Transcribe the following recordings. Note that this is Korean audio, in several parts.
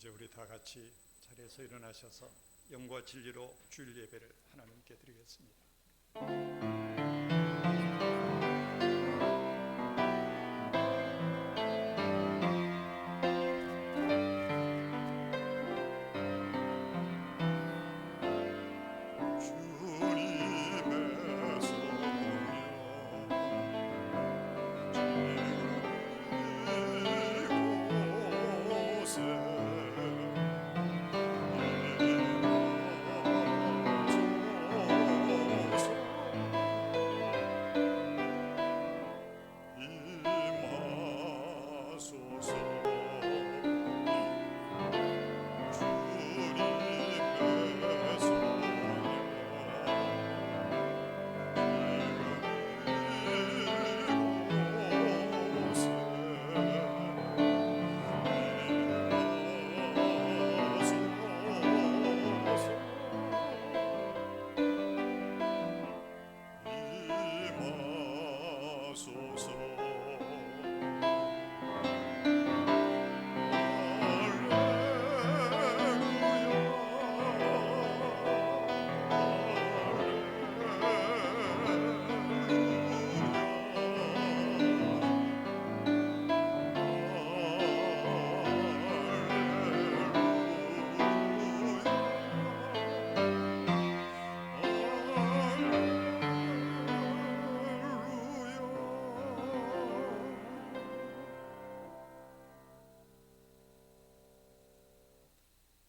이제 우리 다 같이 자리에서 일어나셔서 영과 진리로 주일 예배를 하나님께 드리겠습니다.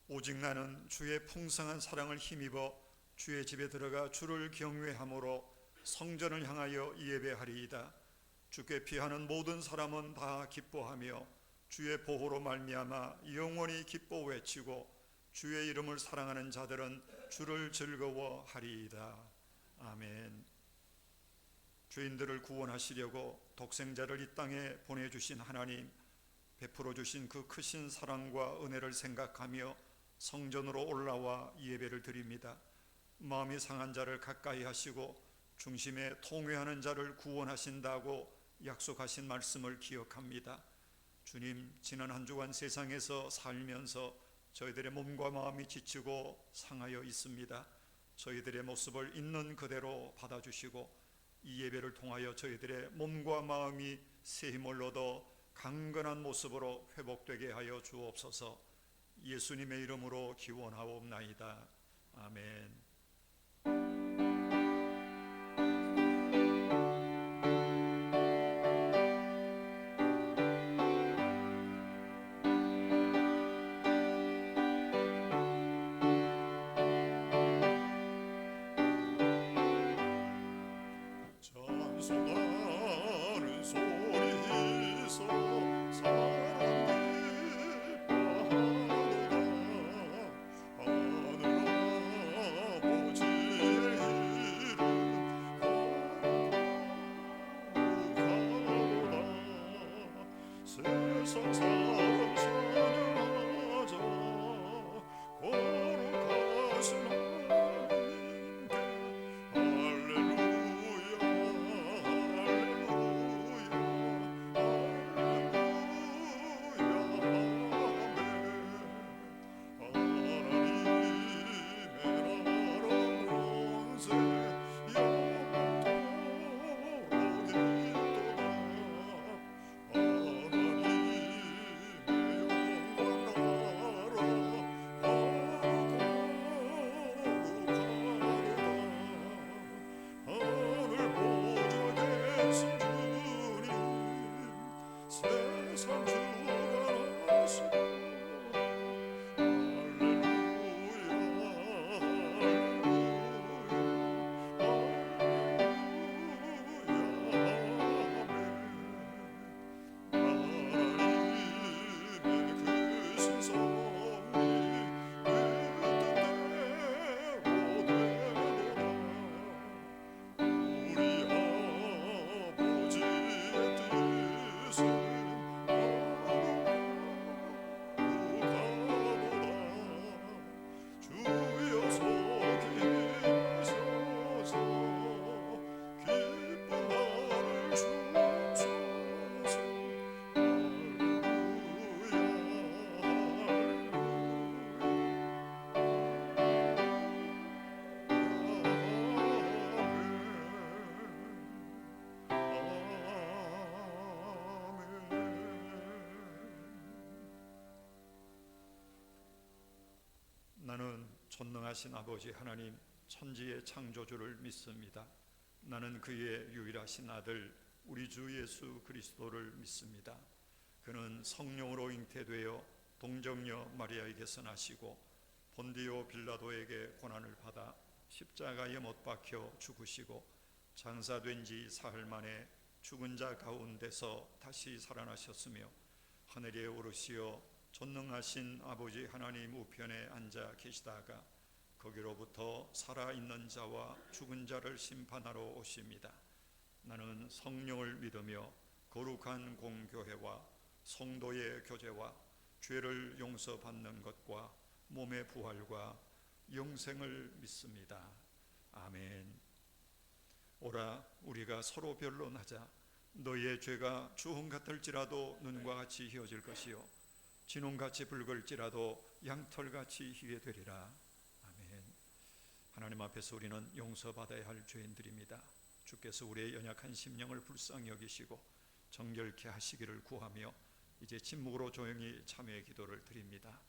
오직 나는 주의 풍성한 사랑을 힘입어 주의 집에 들어가 주를 경외함으로 성전을 향하여 예배하리이다. 주께 피하는 모든 사람은 다 기뻐하며 주의 보호로 말미암아 영원히 기뻐 외치고 주의 이름을 사랑하는 자들은 주를 즐거워하리이다. 아멘. 죄인들을 구원하시려고 독생자를 이 땅에 보내주신 하나님, 베풀어 주신 그 크신 사랑과 은혜를 생각하며 성전으로 올라와 예배를 드립니다. 마음이 상한 자를 가까이 하시고 중심에 통회하는 자를 구원하신다고 약속하신 말씀을 기억합니다. 주님, 지난 한 주간 세상에서 살면서 저희들의 몸과 마음이 지치고 상하여 있습니다. 저희들의 모습을 있는 그대로 받아주시고 이 예배를 통하여 저희들의 몸과 마음이 새 힘을 얻어 강건한 모습으로 회복되게 하여 주옵소서. 예수님의 이름으로 기원하옵나이다. 아멘. 찬송하는 소리서 사랑 기뻐하도다. 하늘 아버지의 이름 거룩하도다. 세상 사람 찬양하자. 거룩하신 하나님께 할렐루야. 전능하신 아버지 하나님, 천지의 창조주를 믿습니다. 나는 그의 유일하신 아들 우리 주 예수 그리스도를 믿습니다. 그는 성령으로 잉태되어 동정녀 마리아에게서 나시고 본디오 빌라도에게 고난을 받아 십자가에 못 박혀 죽으시고 장사된 지 사흘 만에 죽은 자 가운데서 다시 살아나셨으며 하늘에 오르시어 전능하신 아버지 하나님 우편에 앉아 계시다가 거기로부터 살아있는 자와 죽은 자를 심판하러 오십니다. 나는 성령을 믿으며 거룩한 공교회와 성도의 교제와 죄를 용서받는 것과 몸의 부활과 영생을 믿습니다. 아멘. 오라, 우리가 서로 변론하자. 너희의 죄가 주홍 같을지라도 눈과 같이 희어질 것이요 진홍같이 붉을지라도 양털같이 희게 되리라. 아멘. 하나님 앞에서 우리는 용서받아야 할 죄인들입니다. 주께서 우리의 연약한 심령을 불쌍히 여기시고 정결케 하시기를 구하며 이제 침묵으로 조용히 참회의 기도를 드립니다.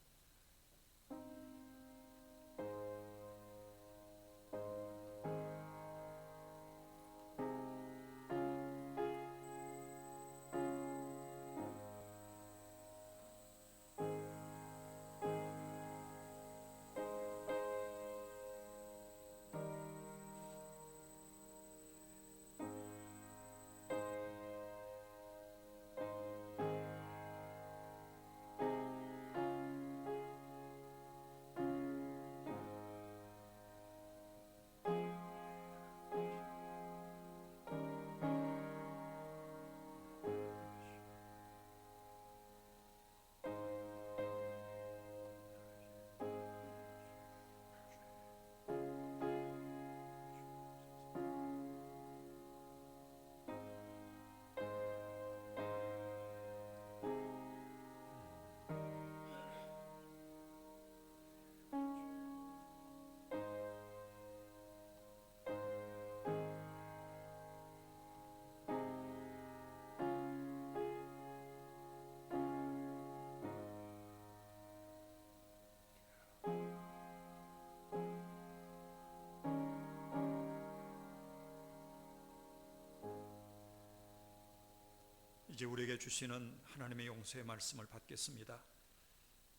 이제 우리에게 주시는 하나님의 용서의 말씀을 받겠습니다.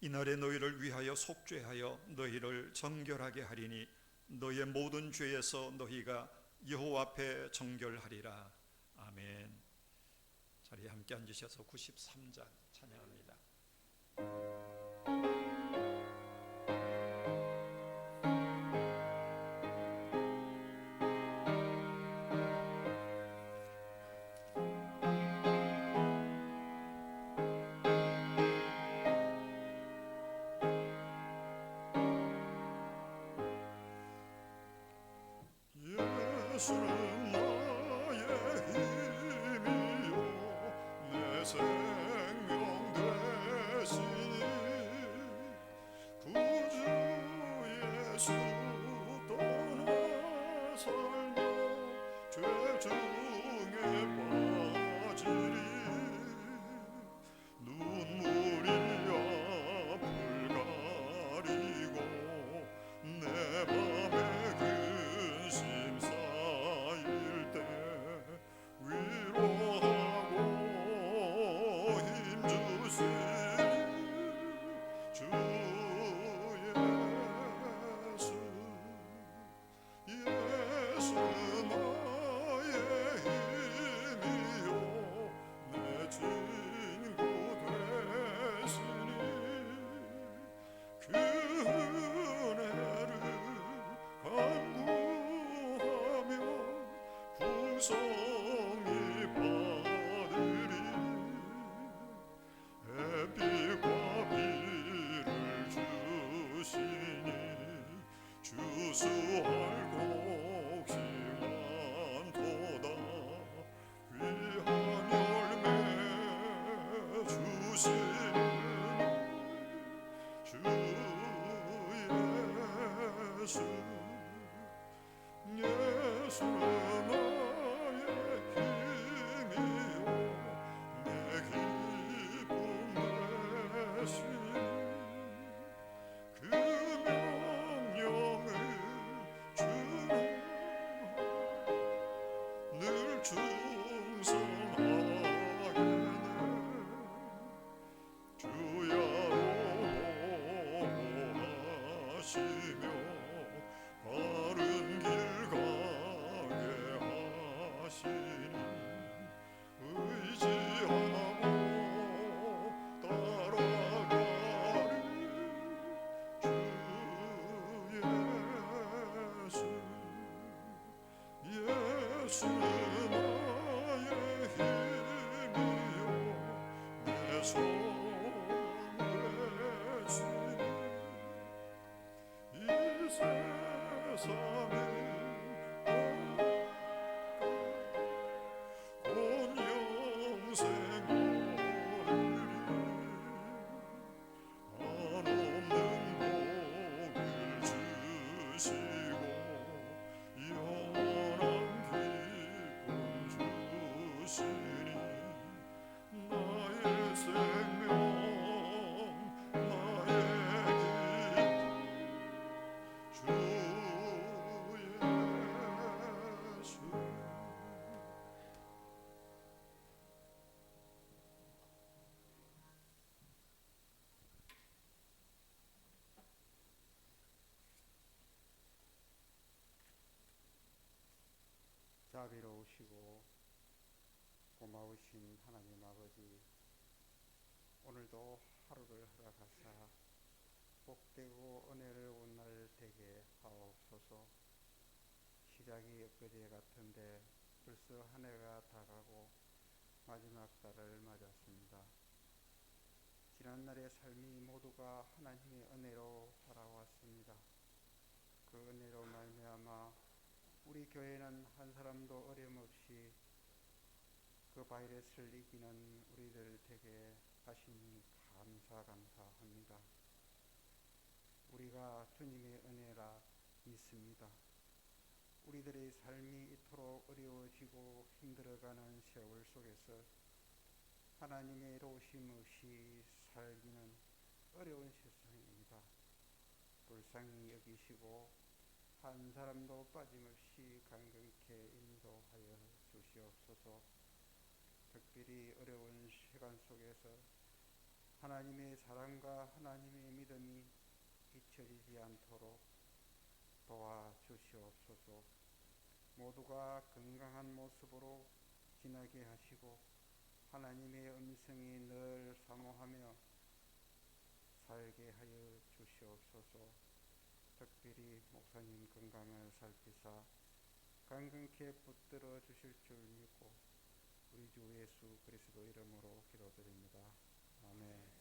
이날에 너희를 위하여 속죄하여 너희를 정결하게 하리니 너희의 모든 죄에서 너희가 여호와 앞에 정결하리라. 아멘. 자리에 함께 앉으셔서 93장 찬양합니다. 예수는 나의 힘이요 내 생명 되시니 구주 예수 떠나 살며 죄 중에 빠지리 눈물이 앞을 가리고 내 맘에 근심 쌓일 때 위로하고 힘주시니 주 예수 나의 힘이요 내 친구 되시니 그 은혜를 간구하며 풍성히 받으리 햇빛과 비를 주시니 주수할 곡식 많도다 귀한 열매 주시니 주 예수는 나의 힘이요 내 기쁨 되시니 그 명령 예수 나의 힘이요 내 소망 되시니 이 세상에 온 영생 얻으리 한없는 복을 주시고 영원한 기쁨 주시니 나의 생명 나의 기쁨 주 예수. 자비로우시고 고마우신 하나님 아버지, 오늘도 하루를 허락하사 복되고 은혜를 온 날 되게 하옵소서. 시작이 엊그제 같은데 벌써 한 해가 다가고 마지막 달을 맞았습니다. 지난날의 삶이 모두가 하나님의 은혜로 살아왔습니다. 그 은혜로 말미암아 우리 교회는 한 사람도 어려움없이 그 바이러스를 이기는 우리들 되게 하시니 감사합니다. 우리가 주님의 은혜라 믿습니다. 우리들의 삶이 이토록 어려워지고 힘들어가는 세월 속에서 하나님의 도우심 없이 살기는 어려운 세상입니다. 불쌍히 여기시고 한 사람도 빠짐없이 강건케 인도하여 주시옵소서. 특별히 어려운 시간 속에서 하나님의 사랑과 하나님의 믿음이 잊혀지지 않도록 도와주시옵소서. 모두가 건강한 모습으로 지나게 하시고 하나님의 음성이 늘 사모하며 살게 하여 주시옵소서. 특별히 목사님 건강을 살피사 강건케 붙들어 주실 줄 믿고 우리 주 예수 그리스도 이름으로 기도드립니다. 아멘.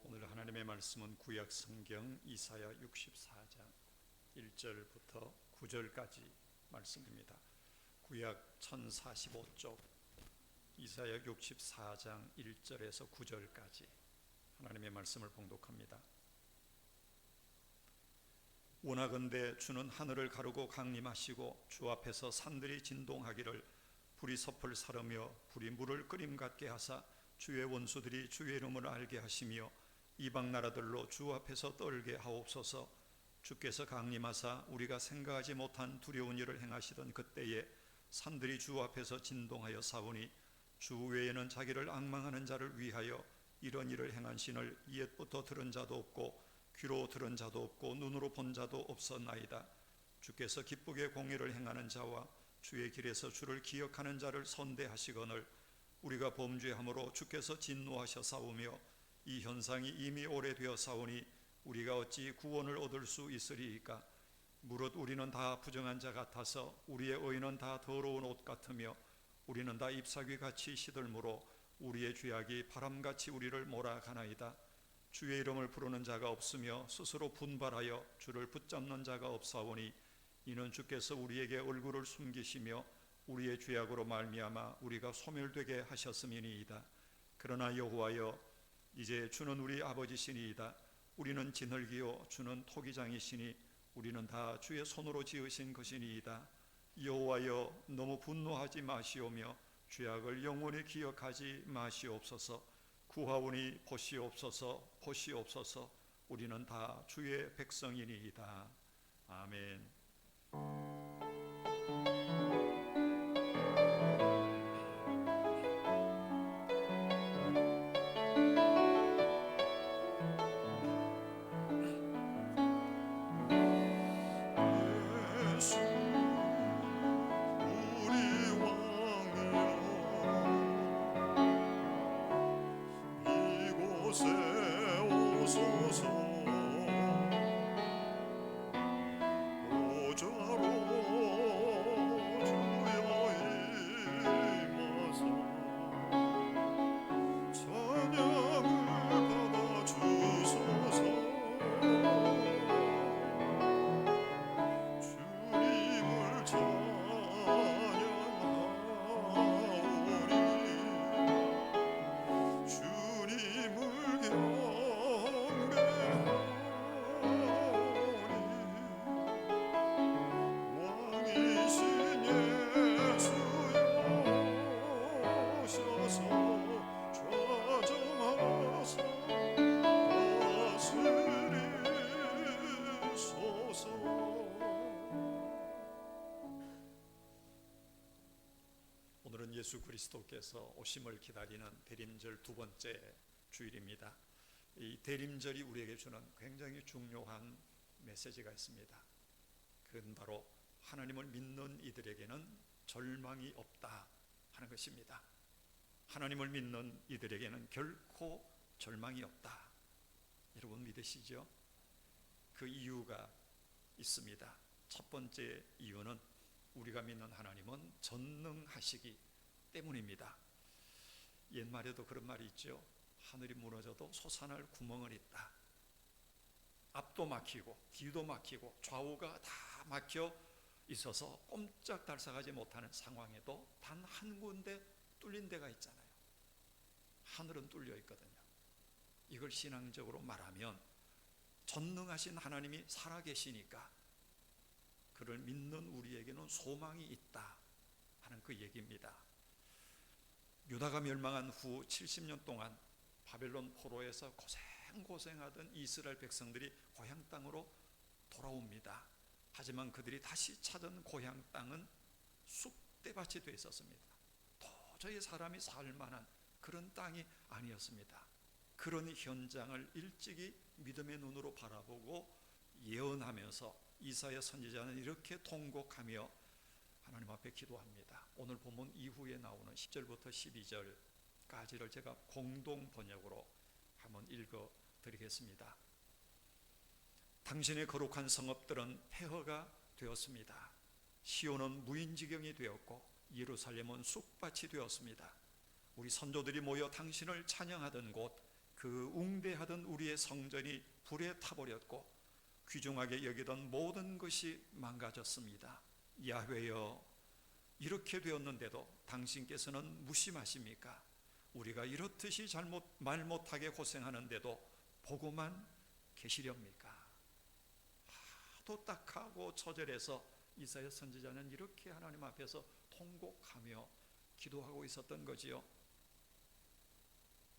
오늘 하나님의 말씀은 구약 성경 이사야 64장 1절부터 9절까지 말씀입니다. 구약 1045쪽 이사야 64장 1절에서 9절까지 하나님의 말씀을 봉독합니다. 원하건대 주는 하늘을 가르고 강림하시고 주 앞에서 산들이 진동하기를 불이 섭을 사르며 불이 물을 끓임 같게 하사 주의 원수들이 주의 이름을 알게 하시며 이방 나라들로 주 앞에서 떨게 하옵소서. 주께서 강림하사 우리가 생각하지 못한 두려운 일을 행하시던 그때에 산들이 주 앞에서 진동하여 싸우니 주 외에는 자기를 앙망하는 자를 위하여 이런 일을 행한 신을 옛부터 들은 자도 없고 귀로 들은 자도 없고 눈으로 본 자도 없었나이다. 주께서 기쁘게 공의를 행하는 자와 주의 길에서 주를 기억하는 자를 선대하시거늘 우리가 범죄함으로 주께서 진노하셔 싸우며 이 현상이 이미 오래되어 싸우니 우리가 어찌 구원을 얻을 수 있으리이까. 무릇 우리는 다 부정한 자 같아서 우리의 의는 다 더러운 옷 같으며 우리는 다 잎사귀같이 시들므로 우리의 죄악이 바람같이 우리를 몰아가나이다. 주의 이름을 부르는 자가 없으며 스스로 분발하여 주를 붙잡는 자가 없사오니 이는 주께서 우리에게 얼굴을 숨기시며 우리의 죄악으로 말미암아 우리가 소멸되게 하셨음이니이다. 그러나 여호와여 이제 주는 우리 아버지시니이다. 우리는 진흙이요 주는 토기장이시니 우리는 다 주의 손으로 지으신 것이니이다. 여호와여 너무 분노하지 마시오며 죄악을 영원히 기억하지 마시옵소서. 구하오니 보시옵소서 보시옵소서. 우리는 다 주의 백성이니이다. 아멘. 예수 우리 왕이여 이곳에 오소서 보좌로 주여 임하사 찬양을 받아주소서 주님을 찬양하오니 주님을 경배하오니 왕이신 예수여 오셔서 좌정하사 다스리소서. 오늘은 예수 그리스도께서 오심을 기다리는 대림절 두 번째 주일입니다. 이 대림절이 우리에게 주는 굉장히 중요한 메시지가 있습니다. 그건 바로 하나님을 믿는 이들에게는 절망이 없다 하는 것입니다. 하나님을 믿는 이들에게는 결코 절망이 없다. 여러분 믿으시죠? 그 이유가 있습니다. 첫 번째 이유는 우리가 믿는 하나님은 전능하시기 때문입니다. 옛말에도 그런 말이 있죠. 하늘이 무너져도 솟아날 구멍은 있다. 앞도 막히고 뒤도 막히고 좌우가 다 막혀 있어서 꼼짝달싹하지 못하는 상황에도 단 한 군데 뚫린 데가 있잖아요. 하늘은 뚫려 있거든요. 이걸 신앙적으로 말하면 전능하신 하나님이 살아계시니까 그를 믿는 우리에게는 소망이 있다 하는 그 얘기입니다. 유다가 멸망한 후 70년 동안 바벨론 포로에서 고생하던 이스라엘 백성들이 고향 땅으로 돌아옵니다. 하지만 그들이 다시 찾은 고향 땅은 쑥대밭이 되어 있었습니다. 도저히 사람이 살 만한 그런 땅이 아니었습니다. 그런 현장을 일찍이 믿음의 눈으로 바라보고 예언하면서 이사야 선지자는 이렇게 통곡하며 하나님 앞에 기도합니다. 오늘 본문 이후에 나오는 10절부터 12절까지를 제가 공동 번역으로 한번 읽어 드리겠습니다. 당신의 거룩한 성읍들은 폐허가 되었습니다. 시온은 무인지경이 되었고 예루살렘은 쑥밭이 되었습니다. 우리 선조들이 모여 당신을 찬양하던 곳, 그 웅대하던 우리의 성전이 불에 타버렸고 귀중하게 여기던 모든 것이 망가졌습니다. 야훼여, 이렇게 되었는데도 당신께서는 무심하십니까? 우리가 이렇듯이 말 못하게 고생하는데도 보고만 계시렵니까? 하도 딱하고 처절해서 이사야 선지자는 이렇게 하나님 앞에서 통곡하며 기도하고 있었던 거지요.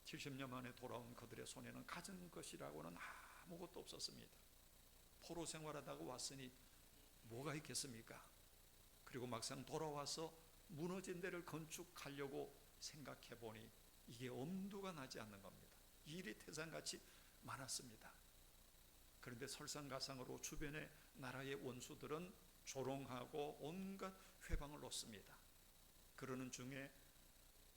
70년 만에 돌아온 그들의 손에는 가진 것이라고는 아무것도 없었습니다. 포로 생활하다가 왔으니 뭐가 있겠습니까? 그리고 막상 돌아와서 무너진 데를 건축하려고 생각해 보니 이게 엄두가 나지 않는 겁니다. 일이 태산같이 많았습니다. 그런데 설상가상으로 주변의 나라의 원수들은 조롱하고 온갖 회방을 놓습니다. 그러는 중에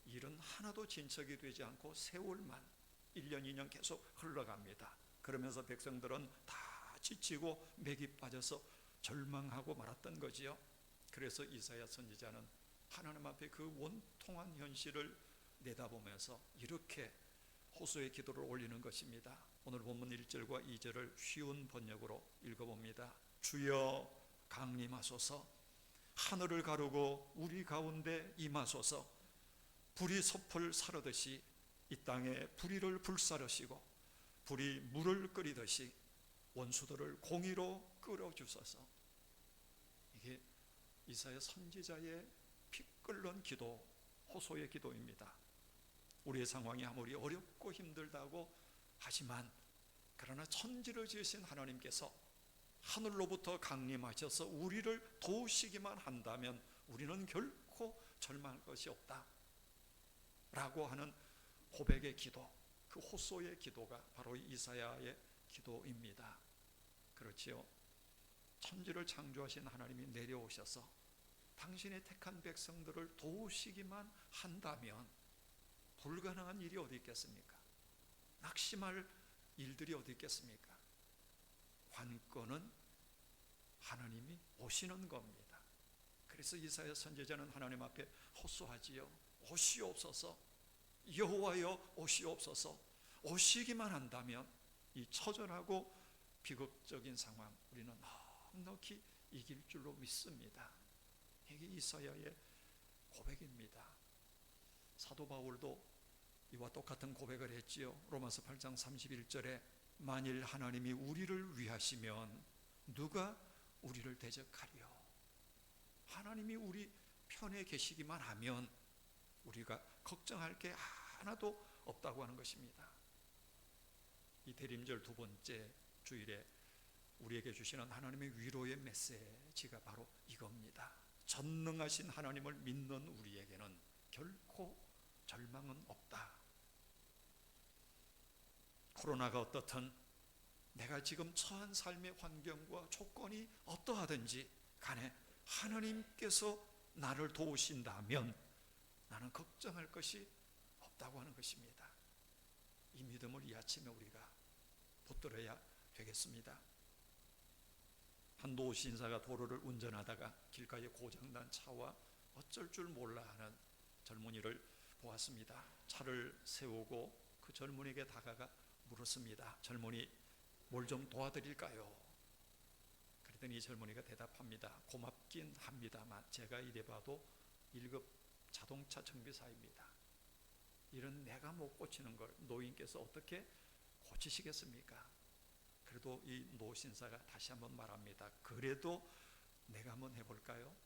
일은 하나도 진척이 되지 않고 세월만 1년 2년 계속 흘러갑니다. 그러면서 백성들은 다 지치고 맥이 빠져서 절망하고 말았던 거지요. 그래서 이사야 선지자는 하나님 앞에 그 원통한 현실을 내다보면서 이렇게 호소의 기도를 올리는 것입니다. 오늘 본문 1절과 2절을 쉬운 번역으로 읽어봅니다. 주여 강림하소서, 하늘을 가르고 우리 가운데 임하소서. 불이 섭을 사르듯이 이 땅에 불의를 불사르시고 불이 물을 끓이듯이 원수들을 공의로 끌어주소서. 이게 이사야 선지자의 피 끓는 기도, 호소의 기도입니다. 우리의 상황이 아무리 어렵고 힘들다고 하지만 그러나 천지를 지으신 하나님께서 하늘로부터 강림하셔서 우리를 도우시기만 한다면 우리는 결코 절망할 것이 없다 라고 하는 고백의 기도, 그 호소의 기도가 바로 이사야의 기도입니다. 그렇지요. 천지를 창조하신 하나님이 내려오셔서 당신의 택한 백성들을 도우시기만 한다면 불가능한 일이 어디 있겠습니까? 낙심할 일들이 어디 있겠습니까? 관건은 하나님이 오시는 겁니다. 그래서 이사야 선지자는 하나님 앞에 호소하지요. 오시옵소서, 여호와여 오시옵소서. 오시기만 한다면 이 처절하고 비극적인 상황 우리는 넉넉히 이길 줄로 믿습니다. 이게 이사야의 고백입니다. 사도 바울도 이와 똑같은 고백을 했지요. 로마서 8장 31절에 만일 하나님이 우리를 위하시면 누가 우리를 대적하리요. 하나님이 우리 편에 계시기만 하면 우리가 걱정할 게 하나도 없다고 하는 것입니다. 이 대림절 두 번째 주일에 우리에게 주시는 하나님의 위로의 메시지가 바로 이겁니다. 전능하신 하나님을 믿는 우리에게는 결코 절망은 없다. 코로나가 어떻든 내가 지금 처한 삶의 환경과 조건이 어떠하든지 간에 하나님께서 나를 도우신다면 나는 걱정할 것이 없다고 하는 것입니다. 이 믿음을 이 아침에 우리가 붙들어야 되겠습니다. 한 노신사가 도로를 운전하다가 길가에 고장난 차와 어쩔 줄 몰라 하는 젊은이를 보았습니다. 차를 세우고 그 젊은이에게 다가가 물었습니다. 젊은이, 뭘 좀 도와드릴까요? 그랬더니 이 젊은이가 대답합니다. 고맙긴 합니다만 제가 이래봐도 1급 자동차 정비사입니다. 이런 내가 못 고치는 걸 노인께서 어떻게 고치시겠습니까? 그래도 이 노신사가 다시 한번 말합니다. 그래도 내가 한번 해볼까요?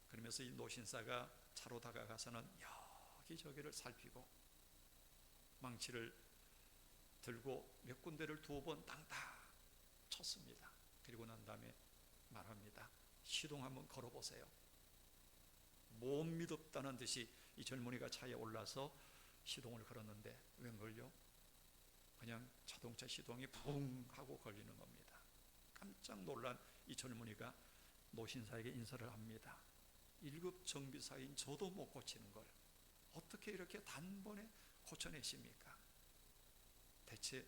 그러면서 이 노신사가 차로 다가가서는 여기저기를 살피고 망치를 들고 몇 군데를 2번 땅땅 쳤습니다. 그리고 난 다음에 말합니다. 시동 한번 걸어보세요. 못 믿었다는 듯이 이 젊은이가 차에 올라서 시동을 걸었는데 웬걸요? 그냥 자동차 시동이 붕 하고 걸리는 겁니다. 깜짝 놀란 이 젊은이가 노신사에게 인사를 합니다. 1급 정비사인 저도 못 고치는 걸 어떻게 이렇게 단번에 고쳐내십니까? 대체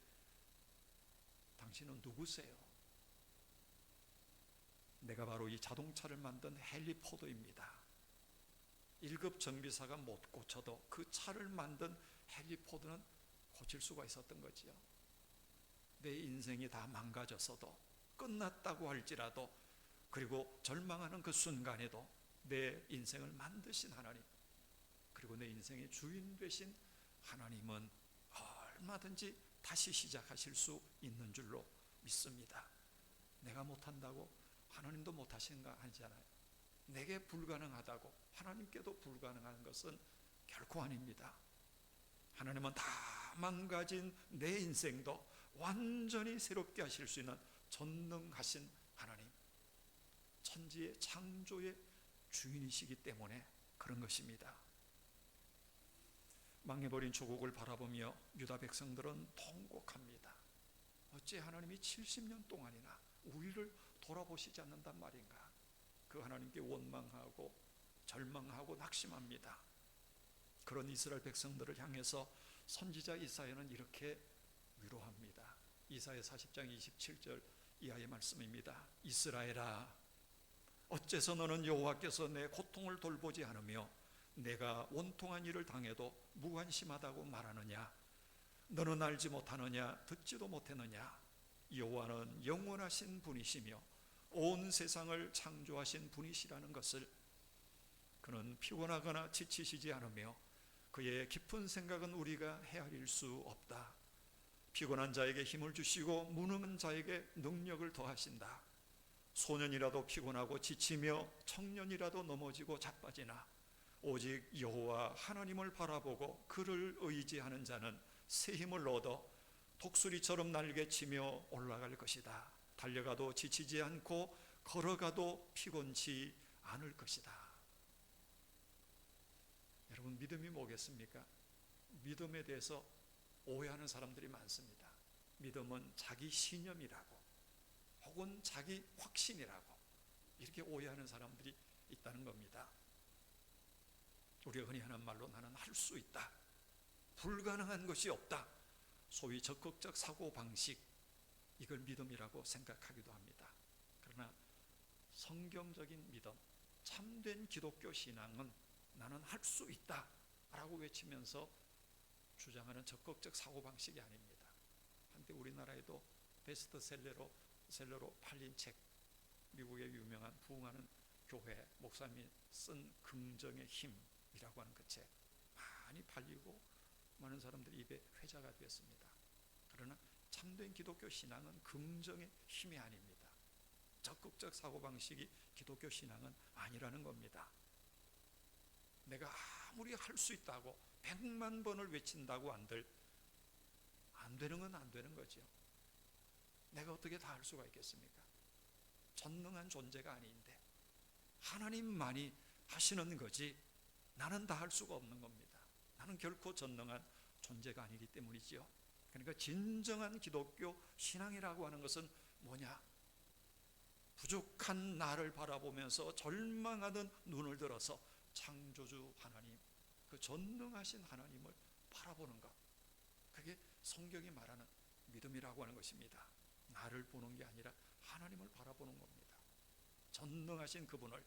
당신은 누구세요? 내가 바로 이 자동차를 만든 헨리 포드입니다. 1급 정비사가 못 고쳐도 그 차를 만든 헨리 포드는 고칠 수가 있었던 거지요. 내 인생이 다 망가졌어도 끝났다고 할지라도 그리고 절망하는 그 순간에도 내 인생을 만드신 하나님 그리고 내 인생의 주인 되신 하나님은 얼마든지 다시 시작하실 수 있는 줄로 믿습니다. 내가 못한다고 하나님도 못하신가 하잖아요. 내게 불가능하다고 하나님께도 불가능한 것은 결코 아닙니다. 하나님은 다 망가진 내 인생도 완전히 새롭게 하실 수 있는 전능하신 하나님, 천지의 창조의 주인이시기 때문에 그런 것입니다. 망해버린 조국을 바라보며 유다 백성들은 통곡합니다. 어째 하나님이 70년 동안이나 우리를 돌아보시지 않는단 말인가? 그 하나님께 원망하고 절망하고 낙심합니다. 그런 이스라엘 백성들을 향해서 선지자 이사야는 이렇게 위로합니다. 이사야 40장 27절 이하의 말씀입니다. 이스라엘아, 어째서 너는 여호와께서 내 고통을 돌보지 않으며 내가 원통한 일을 당해도 무관심하다고 말하느냐? 너는 알지 못하느냐? 듣지도 못했느냐? 여호와는 영원하신 분이시며 온 세상을 창조하신 분이시라는 것을. 그는 피곤하거나 지치시지 않으며 그의 깊은 생각은 우리가 헤아릴 수 없다. 피곤한 자에게 힘을 주시고 무능한 자에게 능력을 더하신다. 소년이라도 피곤하고 지치며 청년이라도 넘어지고 자빠지나 오직 여호와 하나님을 바라보고 그를 의지하는 자는 새 힘을 얻어 독수리처럼 날개치며 올라갈 것이다. 달려가도 지치지 않고 걸어가도 피곤치 않을 것이다. 여러분, 믿음이 뭐겠습니까? 믿음에 대해서 오해하는 사람들이 많습니다. 믿음은 자기 신념이라고 혹은 자기 확신이라고 이렇게 오해하는 사람들이 있다는 겁니다. 우리가 흔히 하는 말로 나는 할 수 있다, 불가능한 것이 없다, 소위 적극적 사고방식, 이걸 믿음이라고 생각하기도 합니다. 그러나 성경적인 믿음, 참된 기독교 신앙은 나는 할 수 있다 라고 외치면서 주장하는 적극적 사고방식이 아닙니다. 한때 우리나라에도 베스트셀러로 팔린 책, 미국의 유명한 부흥하는 교회 목사님이 쓴 긍정의 힘이라고 하는 그 책, 많이 팔리고 많은 사람들이 입에 회자가 되었습니다. 그러나 참된 기독교 신앙은 긍정의 힘이 아닙니다. 적극적 사고방식이 기독교 신앙은 아니라는 겁니다. 내가 아무리 할 수 있다고 100만 번을 외친다고 한들 안 되는 건 안 되는 거죠. 내가 어떻게 다 할 수가 있겠습니까? 전능한 존재가 아닌데 하나님만이 하시는 거지 나는 다 할 수가 없는 겁니다. 나는 결코 전능한 존재가 아니기 때문이지요. 그러니까 진정한 기독교 신앙이라고 하는 것은 뭐냐? 부족한 나를 바라보면서 절망하는 눈을 들어서 창조주 하나님, 그 전능하신 하나님을 바라보는 것, 그게 성경이 말하는 믿음이라고 하는 것입니다. 나를 보는 게 아니라 하나님을 바라보는 겁니다. 전능하신 그분을,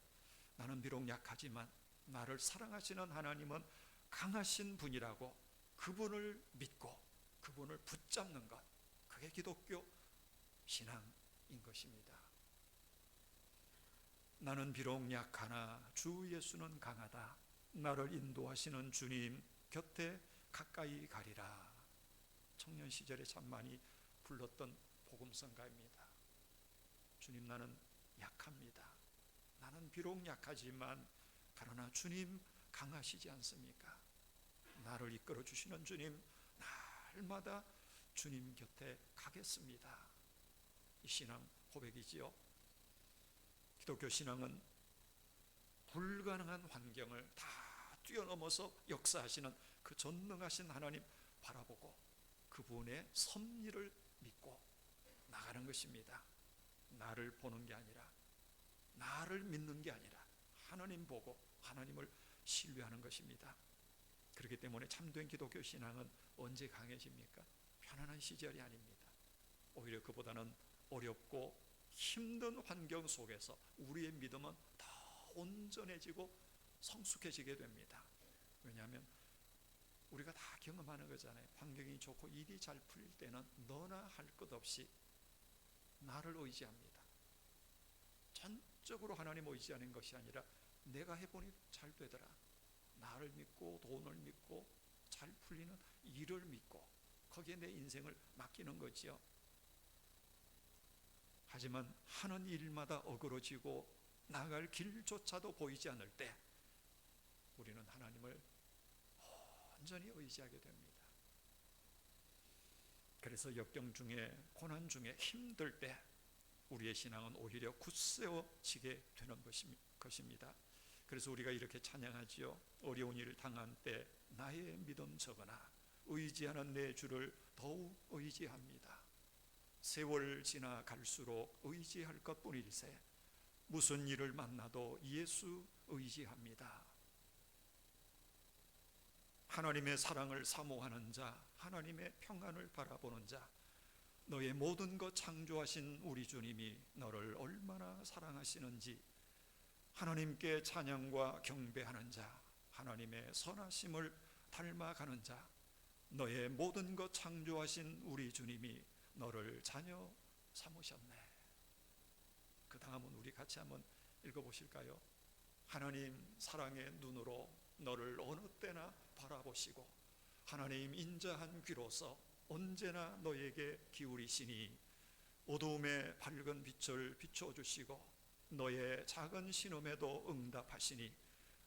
나는 비록 약하지만 나를 사랑하시는 하나님은 강하신 분이라고 그분을 믿고 그분을 붙잡는 것, 그게 기독교 신앙인 것입니다. 나는 비록 약하나 주 예수는 강하다. 나를 인도하시는 주님 곁에 가까이 가리라. 청년 시절에 참 많이 불렀던 복음성가입니다. 주님, 나는 약합니다. 나는 비록 약하지만 그러나 주님 강하시지 않습니까? 나를 이끌어 주시는 주님, 날마다 주님 곁에 가겠습니다. 이 신앙 고백이지요. 기독교 신앙은 불가능한 환경을 다 뛰어넘어서 역사하시는 그 전능하신 하나님 바라보고 그분의 섭리를 믿고 나가는 것입니다. 나를 보는 게 아니라, 나를 믿는 게 아니라 하나님 보고 하나님을 신뢰하는 것입니다. 그렇기 때문에 참된 기독교 신앙은 언제 강해집니까? 편안한 시절이 아닙니다. 오히려 그보다는 어렵고 힘든 환경 속에서 우리의 믿음은 더 온전해지고 성숙해지게 됩니다. 왜냐하면 우리가 다 경험하는 거잖아요. 환경이 좋고 일이 잘 풀릴 때는 너나 할 것 없이 나를 의지합니다. 전적으로 하나님 의지하는 것이 아니라 내가 해보니 잘 되더라, 나를 믿고 돈을 믿고 잘 풀리는 일을 믿고 거기에 내 인생을 맡기는 거지요. 하지만 하는 일마다 어그러지고 나갈 길조차도 보이지 않을 때 우리는 하나님을 온전히 의지하게 됩니다. 그래서 역경 중에, 고난 중에, 힘들 때 우리의 신앙은 오히려 굳세워지게 되는 것입니다. 그래서 우리가 이렇게 찬양하지요. 어려운 일을 당한 때 나의 믿음 적으나 의지하는 내 주를 더욱 의지합니다. 세월 지나 갈수록 의지할 것뿐일세 무슨 일을 만나도 예수 의지합니다. 하나님의 사랑을 사모하는 자, 하나님의 평안을 바라보는 자, 너의 모든 것 창조하신 우리 주님이 너를 얼마나 사랑하시는지 하나님께 찬양과 경배하는 자, 하나님의 선하심을 닮아가는 자, 너의 모든 것 창조하신 우리 주님이 너를 자녀 삼으셨네. 그 다음은 우리 같이 한번 읽어보실까요? 하나님 사랑의 눈으로 너를 어느 때나 바라보시고 하나님 인자한 귀로서 언제나 너에게 기울이시니 어두움의 밝은 빛을 비춰주시고 너의 작은 신음에도 응답하시니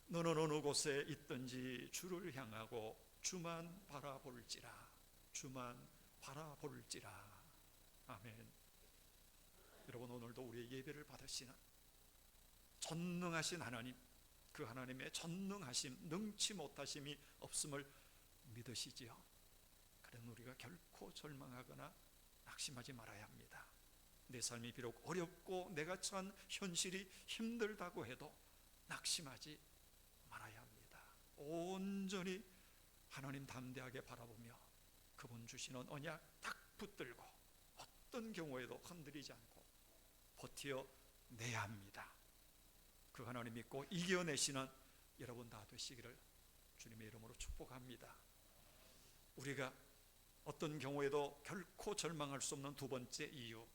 너는 어느 곳에 있든지 주를 향하고 주만 바라볼지라, 주만 바라볼지라. 아멘. 여러분, 오늘도 우리의 예배를 받으시는 전능하신 하나님, 그 하나님의 전능하심, 능치 못하심이 없음을 믿으시지요. 그런 우리가 결코 절망하거나 낙심하지 말아야 합니다. 내 삶이 비록 어렵고 내가 처한 현실이 힘들다고 해도 낙심하지 말아야 합니다. 온전히 하나님 담대하게 바라보며 그분 주시는 언약 딱 붙들고 어떤 경우에도 흔들리지 않고 버텨내야 합니다. 그 하나님 믿고 이겨내시는 여러분 다 되시기를 주님의 이름으로 축복합니다. 우리가 어떤 경우에도 결코 절망할 수 없는 두 번째 이유,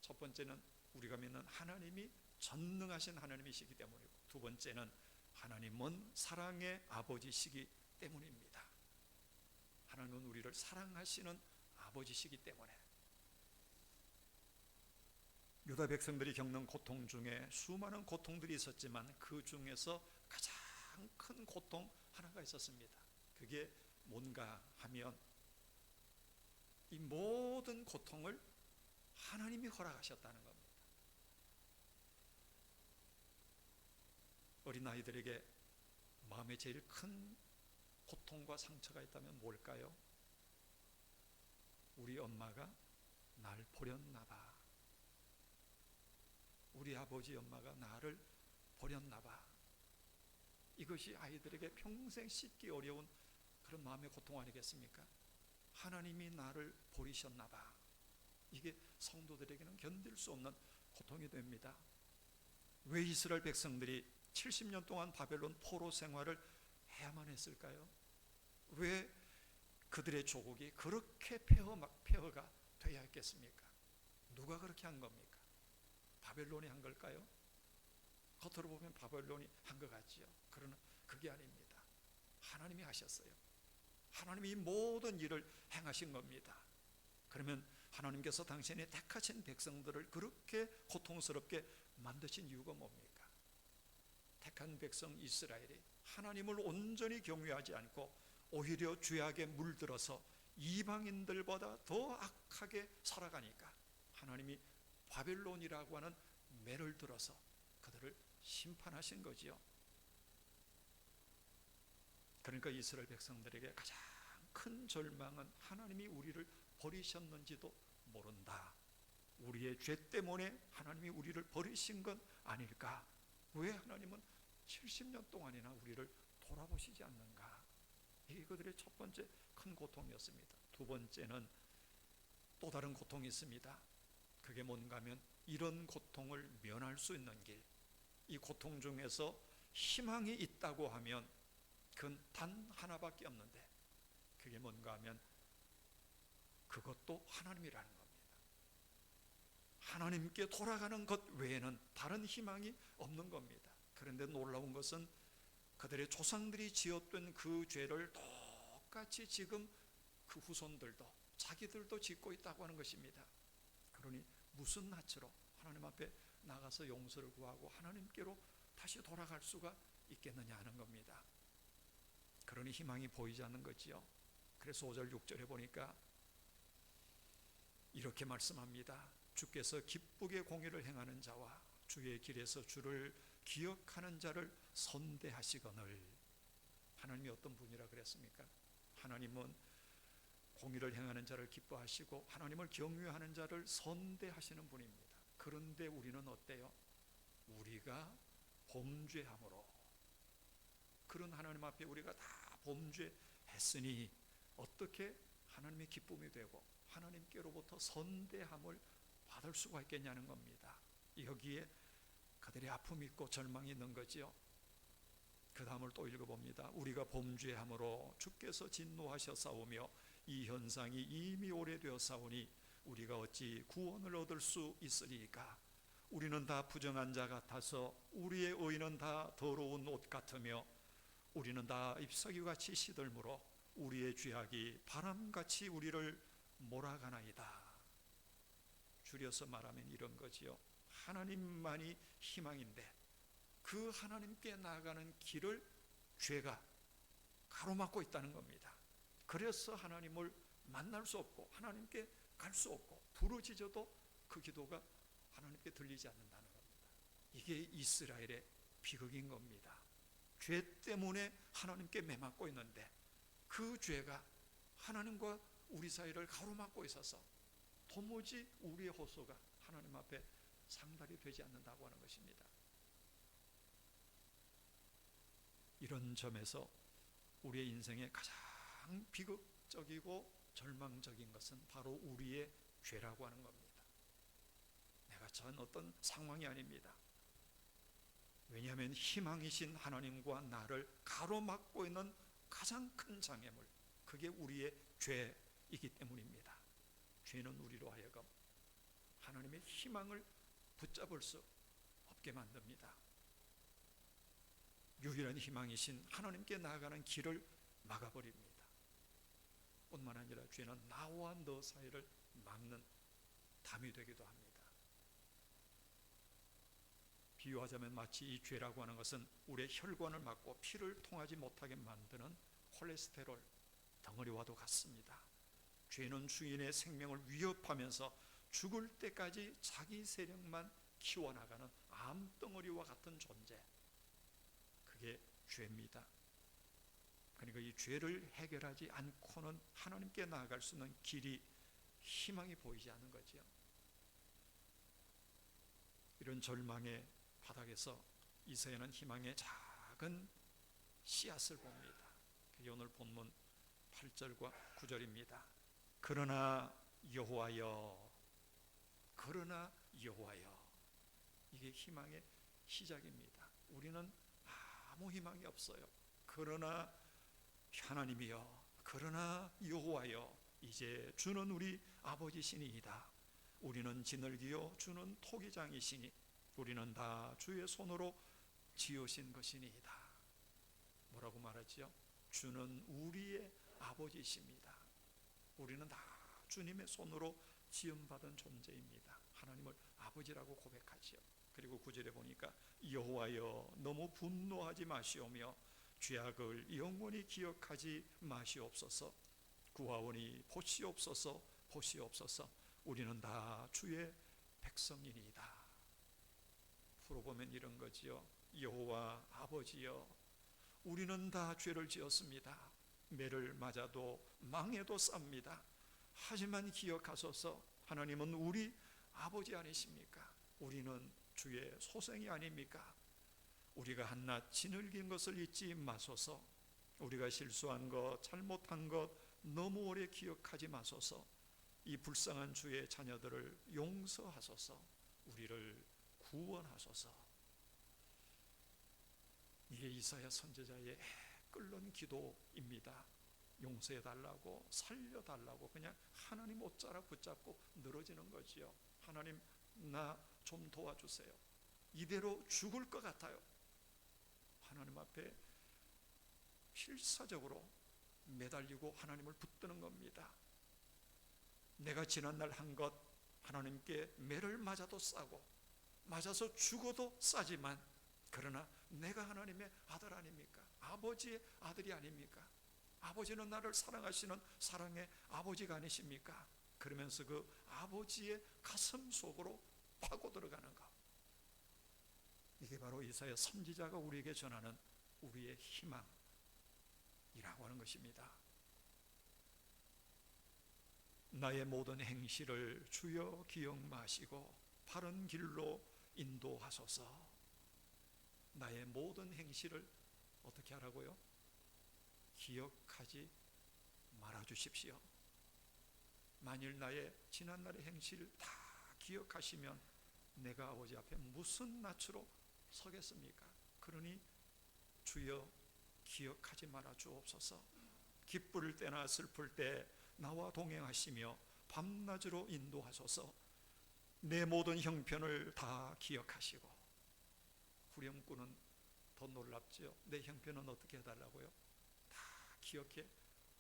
첫 번째는 우리가 믿는 하나님이 전능하신 하나님이시기 때문이고, 두 번째는 하나님은 사랑의 아버지시기 때문입니다. 하나님은 우리를 사랑하시는 아버지시기 때문에 유다 백성들이 겪는 고통 중에 수많은 고통들이 있었지만 그 중에서 가장 큰 고통 하나가 있었습니다. 그게 뭔가 하면 이 모든 고통을 하나님이 허락하셨다는 겁니다. 어린아이들에게 마음에 제일 큰 고통과 상처가 있다면 뭘까요? 우리 엄마가 날 버렸나 봐. 우리 아버지 엄마가 나를 버렸나 봐. 이것이 아이들에게 평생 씻기 어려운 그런 마음의 고통 아니겠습니까? 하나님이 나를 버리셨나 봐. 이게 성도들에게는 견딜 수 없는 고통이 됩니다. 왜 이스라엘 백성들이 70년 동안 바벨론 포로 생활을 해야만 했을까요? 왜 그들의 조국이 그렇게 폐허가 되어야 했겠습니까? 누가 그렇게 한 겁니까? 바벨론이 한 걸까요? 겉으로 보면 바벨론이 한 것 같지요. 그러나 그게 아닙니다. 하나님이 하셨어요. 하나님이 이 모든 일을 행하신 겁니다. 그러면 하나님께서 당신의 택하신 백성들을 그렇게 고통스럽게 만드신 이유가 뭡니까? 택한 백성 이스라엘이 하나님을 온전히 경외하지 않고 오히려 죄악에 물들어서 이방인들보다 더 악하게 살아가니까 하나님이 바벨론이라고 하는 매를 들어서 그들을 심판하신 거지요. 그러니까 이스라엘 백성들에게 가장 큰 절망은 하나님이 우리를 버리셨는지도 모른다. 우리의 죄 때문에 하나님이 우리를 버리신 건 아닐까? 왜 하나님은 70년 동안이나 우리를 돌아보시지 않는가? 이게 그들의 첫 번째 큰 고통이었습니다. 두 번째는 또 다른 고통이 있습니다. 그게 뭔가 하면 이런 고통을 면할 수 있는 길, 이 고통 중에서 희망이 있다고 하면 그건 단 하나밖에 없는데 그게 뭔가 하면 그것도 하나님이라는 겁니다. 하나님께 돌아가는 것 외에는 다른 희망이 없는 겁니다. 그런데 놀라운 것은 그들의 조상들이 지었던 그 죄를 똑같이 지금 그 후손들도 자기들도 짓고 있다고 하는 것입니다. 그러니 무슨 낯으로 하나님 앞에 나가서 용서를 구하고 하나님께로 다시 돌아갈 수가 있겠느냐 하는 겁니다. 그러니 희망이 보이지 않는 거지요. 그래서 5절 6절에 보니까 이렇게 말씀합니다. 주께서 기쁘게 공의를 행하는 자와 주의 길에서 주를 기억하는 자를 선대하시거늘. 하나님이 어떤 분이라 그랬습니까? 하나님은 공의를 행하는 자를 기뻐하시고 하나님을 경외하는 자를 선대하시는 분입니다. 그런데 우리는 어때요? 우리가 범죄함으로, 그런 하나님 앞에 우리가 다 범죄했으니 어떻게 하나님의 기쁨이 되고 하나님께로부터 선대함을 받을 수가 있겠냐는 겁니다. 여기에 그들의 아픔이 있고 절망이 있는 거지요. 그 다음을 또 읽어봅니다. 우리가 범죄함으로 주께서 진노하셨사오며 이 현상이 이미 오래되었사오니 우리가 어찌 구원을 얻을 수 있으리까? 우리는 다 부정한 자 같아서 우리의 의는 다 더러운 옷 같으며 우리는 다 잎사귀같이 시들므로 우리의 죄악이 바람같이 우리를 몰아가나이다. 줄여서 말하면 이런 거지요. 하나님만이 희망인데 그 하나님께 나아가는 길을 죄가 가로막고 있다는 겁니다. 그래서 하나님을 만날 수 없고 하나님께 갈 수 없고 부르짖어도 그 기도가 하나님께 들리지 않는다는 겁니다. 이게 이스라엘의 비극인 겁니다. 죄 때문에 하나님께 매맞고 있는데 그 죄가 하나님과 우리 사이를 가로막고 있어서 도무지 우리의 호소가 하나님 앞에 상달이 되지 않는다고 하는 것입니다. 이런 점에서 우리의 인생의 가장 비극적이고 절망적인 것은 바로 우리의 죄라고 하는 겁니다. 내가 처한 어떤 상황이 아닙니다. 왜냐하면 희망이신 하나님과 나를 가로막고 있는 가장 큰 장애물, 그게 우리의 죄이기 때문입니다. 죄는 우리로 하여금 하나님의 희망을 붙잡을 수 없게 만듭니다. 유일한 희망이신 하나님께 나아가는 길을 막아버립니다. 뿐만 아니라 죄는 나와 너 사이를 막는 담이 되기도 합니다. 비유하자면 마치 이 죄라고 하는 것은 우리의 혈관을 막고 피를 통하지 못하게 만드는 콜레스테롤 덩어리와도 같습니다. 죄는 주인의 생명을 위협하면서 죽을 때까지 자기 세력만 키워나가는 암덩어리와 같은 존재, 그게 죄입니다. 그러니까 이 죄를 해결하지 않고는 하나님께 나아갈 수 있는 길이, 희망이 보이지 않는 거죠. 이런 절망의 바닥에서 이사야는 희망의 작은 씨앗을 봅니다. 그게 오늘 본문 8절과 9절입니다. 그러나 여호와여, 그러나 여호와여, 이게 희망의 시작입니다. 우리는 아무 희망이 없어요. 그러나 하나님이여, 그러나 여호와여, 이제 주는 우리 아버지시니이다. 우리는 지늘기요 주는 토기장이시니 우리는 다 주의 손으로 지으신 것이니이다. 뭐라고 말하지요? 주는 우리의 아버지십니다. 우리는 다 주님의 손으로 지음받은 존재입니다. 하나님을 아버지라고 고백하지요. 그리고 9절에 보니까 여호와여, 너무 분노하지 마시오며 죄악을 영원히 기억하지 마시옵소서. 구하오니 보시옵소서, 보시옵소서. 우리는 다 주의 백성이니이다. 풀어보면 이런 거지요. 여호와 아버지여, 우리는 다 죄를 지었습니다. 매를 맞아도 망해도 쌉니다. 하지만 기억하소서, 하나님은 우리 아버지 아니십니까? 우리는 주의 소생이 아닙니까? 우리가 한낱 지늘긴 것을 잊지 마소서. 우리가 실수한 것, 잘못한 것 너무 오래 기억하지 마소서. 이 불쌍한 주의 자녀들을 용서하소서. 우리를 구원하소서. 이게 이사야 선지자의 끓는 기도입니다. 용서해달라고, 살려달라고, 그냥 하나님 옷자락 붙잡고 늘어지는 거지요. 하나님, 나 좀 도와주세요. 이대로 죽을 것 같아요. 하나님 앞에 필사적으로 매달리고 하나님을 붙드는 겁니다. 내가 지난날 한 것 하나님께 매를 맞아도 싸고 맞아서 죽어도 싸지만, 그러나 내가 하나님의 아들 아닙니까? 아버지의 아들이 아닙니까? 아버지는 나를 사랑하시는 사랑의 아버지가 아니십니까? 그러면서 그 아버지의 가슴 속으로 파고 들어가는 것, 이게 바로 이사야 선지자가 우리에게 전하는 우리의 희망이라고 하는 것입니다. 나의 모든 행실을 주여 기억 마시고 바른 길로 인도하소서. 나의 모든 행실을 어떻게 하라고요? 기억하지 말아주십시오. 만일 나의 지난날의 행실을 다 기억하시면 내가 아버지 앞에 무슨 낯으로 서겠습니까? 그러니 주여 기억하지 말아 주옵소서. 기쁠 때나 슬플 때 나와 동행하시며 밤낮으로 인도하소서. 내 모든 형편을 다 기억하시고, 후렴구는 더 놀랍죠. 내 형편은 어떻게 해달라고요? 다 기억해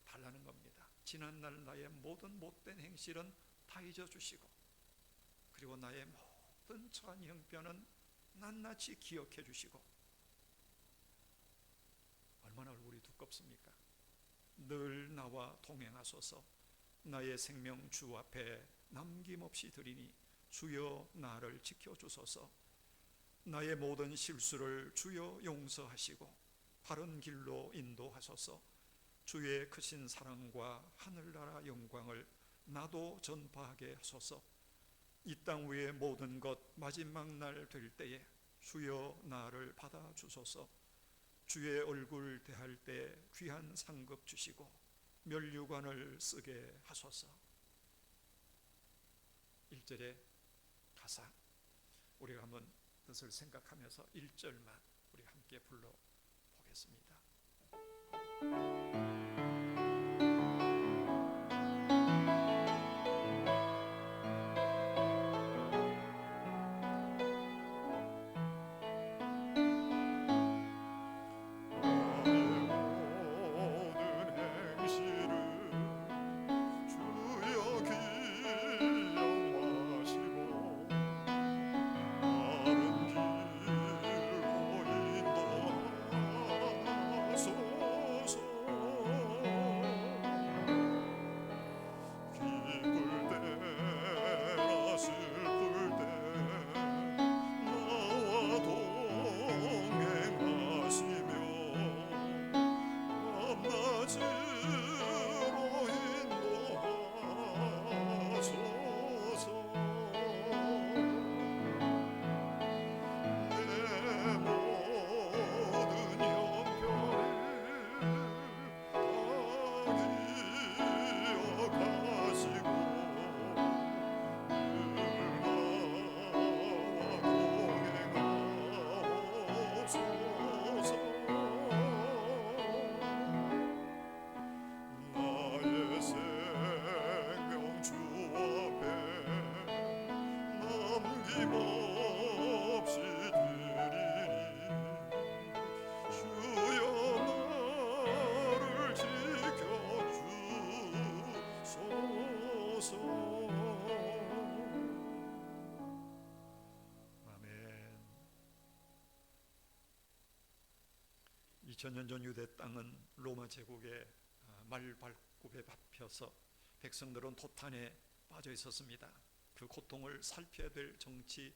달라는 겁니다. 지난날 나의 모든 못된 행실은 다 잊어주시고, 그리고 나의 모든 처한 형편은 낱낱이 기억해 주시고. 얼마나 얼굴이 두껍습니까? 늘 나와 동행하소서. 나의 생명 주 앞에 남김없이 드리니 주여 나를 지켜주소서. 나의 모든 실수를 주여 용서하시고 바른 길로 인도하소서. 주의 크신 사랑과 하늘나라 영광을 나도 전파하게 하소서. 이 땅 위의 모든 것 마지막 날 될 때에 주여 나를 받아주소서. 주의 얼굴 대할 때 귀한 상급 주시고 면류관을 쓰게 하소서. 1절의 가사 우리가 한번 뜻을 생각하면서 1절만 우리 함께 불러보겠습니다. 아멘. 2000년 전 유대 땅은 로마 제국의 말발굽에 밟혀서 백성들은 도탄에 빠져 있었습니다. 그 고통을 살펴야 될 정치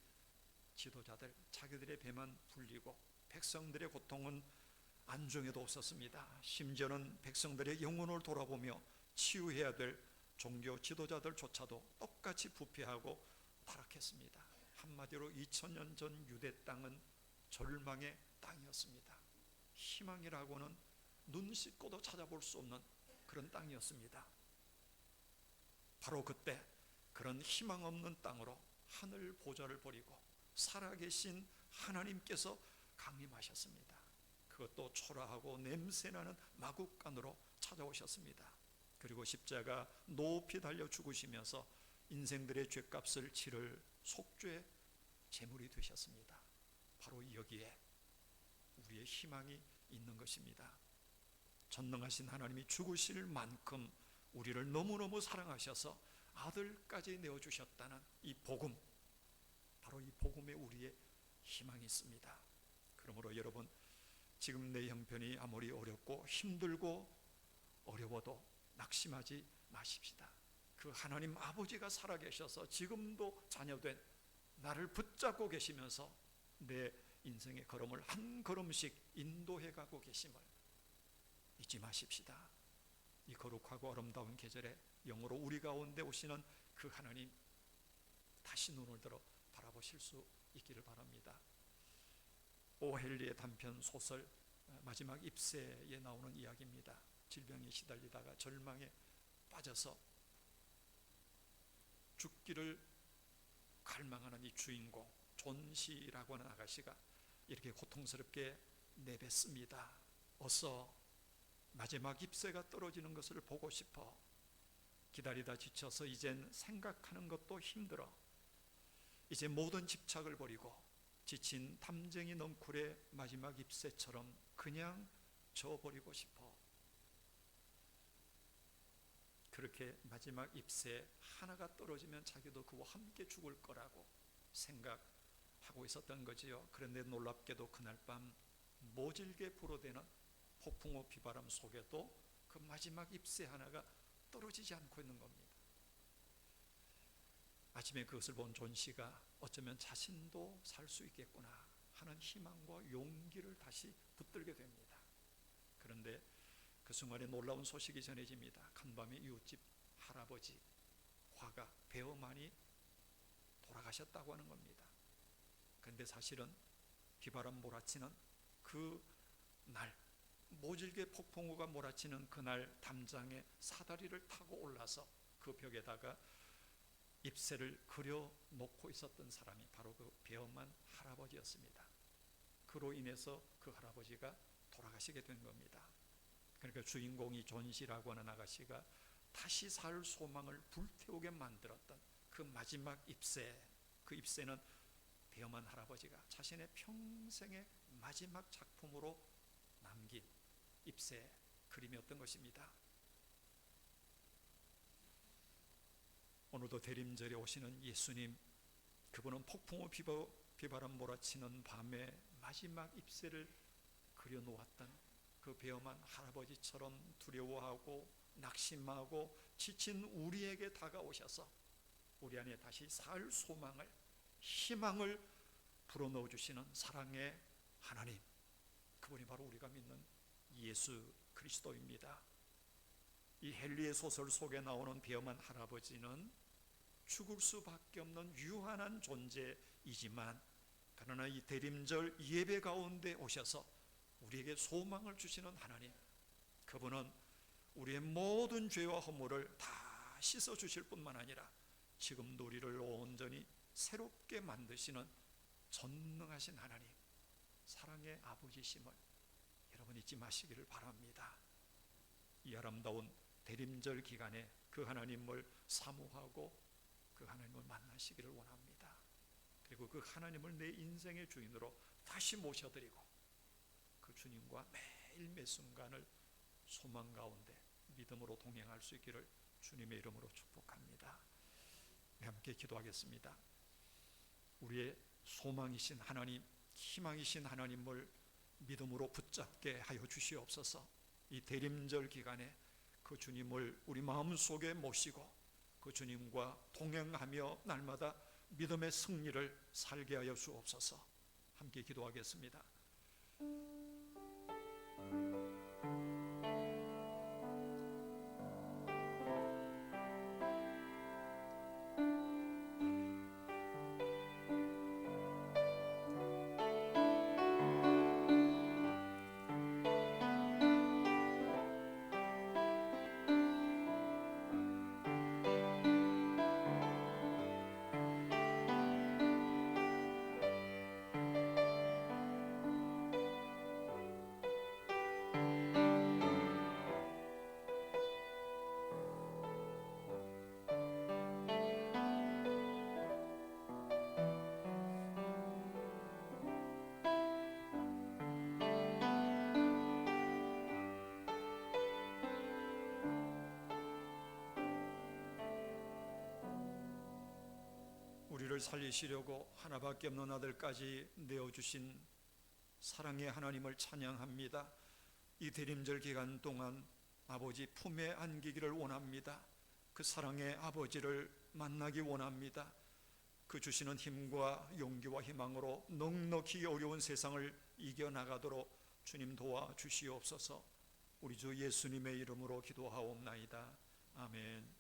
지도자들, 자기들의 배만 불리고 백성들의 고통은 안중에도 없었습니다. 심지어는 백성들의 영혼을 돌아보며 치유해야 될 종교 지도자들조차도 똑같이 부패하고 타락했습니다. 한마디로 2000년 전 유대 땅은 절망의 땅이었습니다. 희망이라고는 눈 씻고도 찾아볼 수 없는 그런 땅이었습니다. 바로 그때 그런 희망 없는 땅으로 하늘 보좌를 버리고 살아계신 하나님께서 강림하셨습니다. 그것도 초라하고 냄새나는 마국간으로 찾아오셨습니다. 그리고 십자가 높이 달려 죽으시면서 인생들의 죗값을 치를 속죄 제물이 되셨습니다. 바로 여기에 우리의 희망이 있는 것입니다. 전능하신 하나님이 죽으실 만큼 우리를 너무너무 사랑하셔서 아들까지 내어주셨다는 이 복음, 바로 이 복음에 우리의 희망이 있습니다. 그러므로 여러분, 지금 내 형편이 아무리 어렵고 힘들고 어려워도 낙심하지 마십시다. 그 하나님 아버지가 살아계셔서 지금도 자녀된 나를 붙잡고 계시면서 내 인생의 걸음을 한 걸음씩 인도해 가고 계심을 잊지 마십시다. 이 거룩하고 아름다운 계절에 영으로 우리 가운데 오시는 그 하나님 다시 눈을 들어 바라보실 수 있기를 바랍니다. 오헬리의 단편 소설 마지막 잎새에 나오는 이야기입니다. 질병에 시달리다가 절망에 빠져서 죽기를 갈망하는 이 주인공 존시라고 하는 아가씨가 이렇게 고통스럽게 내뱉습니다. 어서 마지막 잎새가 떨어지는 것을 보고 싶어. 기다리다 지쳐서 이젠 생각하는 것도 힘들어. 이제 모든 집착을 버리고 지친 담쟁이 넝쿨의 마지막 잎새처럼 그냥 져버리고 싶어. 그렇게 마지막 잎새 하나가 떨어지면 자기도 그와 함께 죽을 거라고 생각하고 있었던 거지요. 그런데 놀랍게도 그날 밤 모질게 불어대는 폭풍우 비바람 속에도 그 마지막 잎새 하나가 떨어지지 않고 있는 겁니다. 아침에 그것을 본 존 씨가 어쩌면 자신도 살 수 있겠구나 하는 희망과 용기를 다시 붙들게 됩니다. 그런데 그 순간에 놀라운 소식이 전해집니다. 간밤에 이웃집 할아버지 화가 배어만이 돌아가셨다고 하는 겁니다. 그런데 사실은 비바람 몰아치는 그 날, 모질게 폭풍우가 몰아치는 그날 담장에 사다리를 타고 올라서 그 벽에다가 잎새를 그려 놓고 있었던 사람이 바로 그 배엄한 할아버지였습니다. 그로 인해서 그 할아버지가 돌아가시게 된 겁니다. 그러니까 주인공이 존 씨라고 하는 아가씨가 다시 살 소망을 불태우게 만들었던 그 마지막 잎새, 그 잎새는 배엄한 할아버지가 자신의 평생의 마지막 작품으로 남긴 잎새 그림이었던 것입니다. 오늘도 대림절에 오시는 예수님, 그분은 폭풍우 비바람 몰아치는 밤에 마지막 잎새를 그려놓았던 그 배엄한 할아버지처럼 두려워하고 낙심하고 지친 우리에게 다가오셔서 우리 안에 다시 살 소망을, 희망을 불어넣어 주시는 사랑의 하나님, 그분이 바로 우리가 믿는 예수 그리스도입니다. 이 헨리의 소설 속에 나오는 배엄한 할아버지는 죽을 수밖에 없는 유한한 존재이지만, 그러나 이 대림절 예배 가운데 오셔서 우리에게 소망을 주시는 하나님, 그분은 우리의 모든 죄와 허물을 다 씻어 주실 뿐만 아니라 지금도 우리를 온전히 새롭게 만드시는 전능하신 하나님, 사랑의 아버지심을 여러분 잊지 마시기를 바랍니다. 이 아름다운 대림절 기간에 그 하나님을 사모하고 그 하나님을 만나시기를 원합니다. 그리고 그 하나님을 내 인생의 주인으로 다시 모셔드리고 그 주님과 매일 매 순간을 소망 가운데 믿음으로 동행할 수 있기를 주님의 이름으로 축복합니다. 함께 기도하겠습니다. 우리의 소망이신 하나님, 희망이신 하나님을 믿음으로 붙잡게 하여 주시옵소서. 이 대림절 기간에 그 주님을 우리 마음속에 모시고 그 주님과 동행하며 날마다 믿음의 승리를 살게 하여 주옵소서. 함께 기도하겠습니다. 우리를 살리시려고 하나밖에 없는 아들까지 내어주신 사랑의 하나님을 찬양합니다. 이 대림절 기간 동안 아버지 품에 안기기를 원합니다. 그 사랑의 아버지를 만나기 원합니다. 그 주시는 힘과 용기와 희망으로 넉넉히 어려운 세상을 이겨나가도록 주님 도와주시옵소서. 우리 주 예수님의 이름으로 기도하옵나이다. 아멘.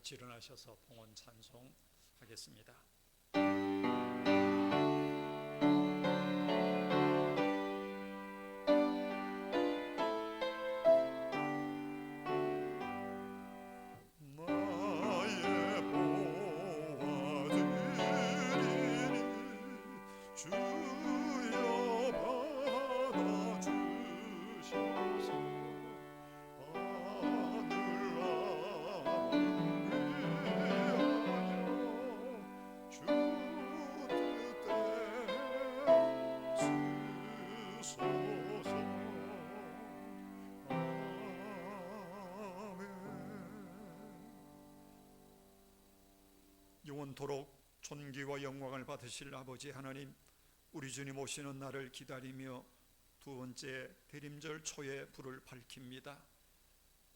같이 일어나셔서 봉헌 찬송하겠습니다. 나의 보아들이니 주여 받아주셔서 하늘나라를 위하여 주 뜻대로 쓰소서. 아멘. 영원토록 존귀와 영광을 받으실 아버지 하나님, 우리 주님 오시는 날을 기다리며 두 번째 대림절 초에 불을 밝힙니다.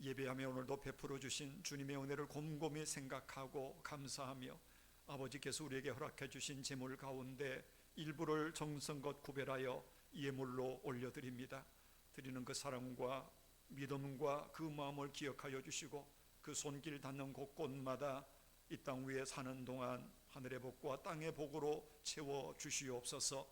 예배하며 오늘도 베풀어 주신 주님의 은혜를 곰곰이 생각하고 감사하며 아버지께서 우리에게 허락해 주신 제물 가운데 일부를 정성껏 구별하여 예물로 올려드립니다. 드리는 그 사랑과 믿음과 그 마음을 기억하여 주시고 그 손길 닿는 곳곳마다 이 땅 위에 사는 동안 하늘의 복과 땅의 복으로 채워 주시옵소서.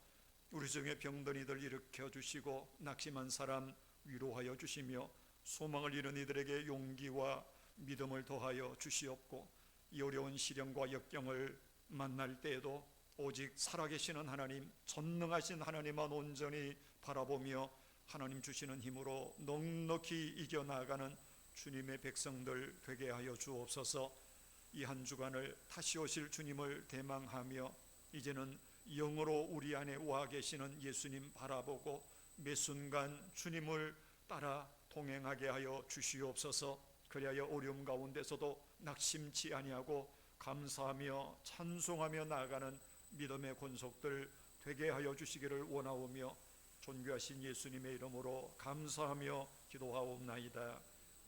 우리 중에 병든 이들 일으켜 주시고 낙심한 사람 위로하여 주시며 소망을 잃은 이들에게 용기와 믿음을 더하여 주시옵고, 이 어려운 시련과 역경을 만날 때에도 오직 살아계시는 하나님, 전능하신 하나님만 온전히 바라보며 하나님 주시는 힘으로 넉넉히 이겨나가는 주님의 백성들 되게 하여 주옵소서. 이 한 주간을 다시 오실 주님을 대망하며 이제는 영으로 우리 안에 와 계시는 예수님 바라보고 매 순간 주님을 따라 동행하게 하여 주시옵소서. 그리하여 어려움 가운데서도 낙심치 아니하고 감사하며 찬송하며 나아가는 믿음의 권속들 되게 하여 주시기를 원하오며 존귀하신 예수님의 이름으로 감사하며 기도하옵나이다.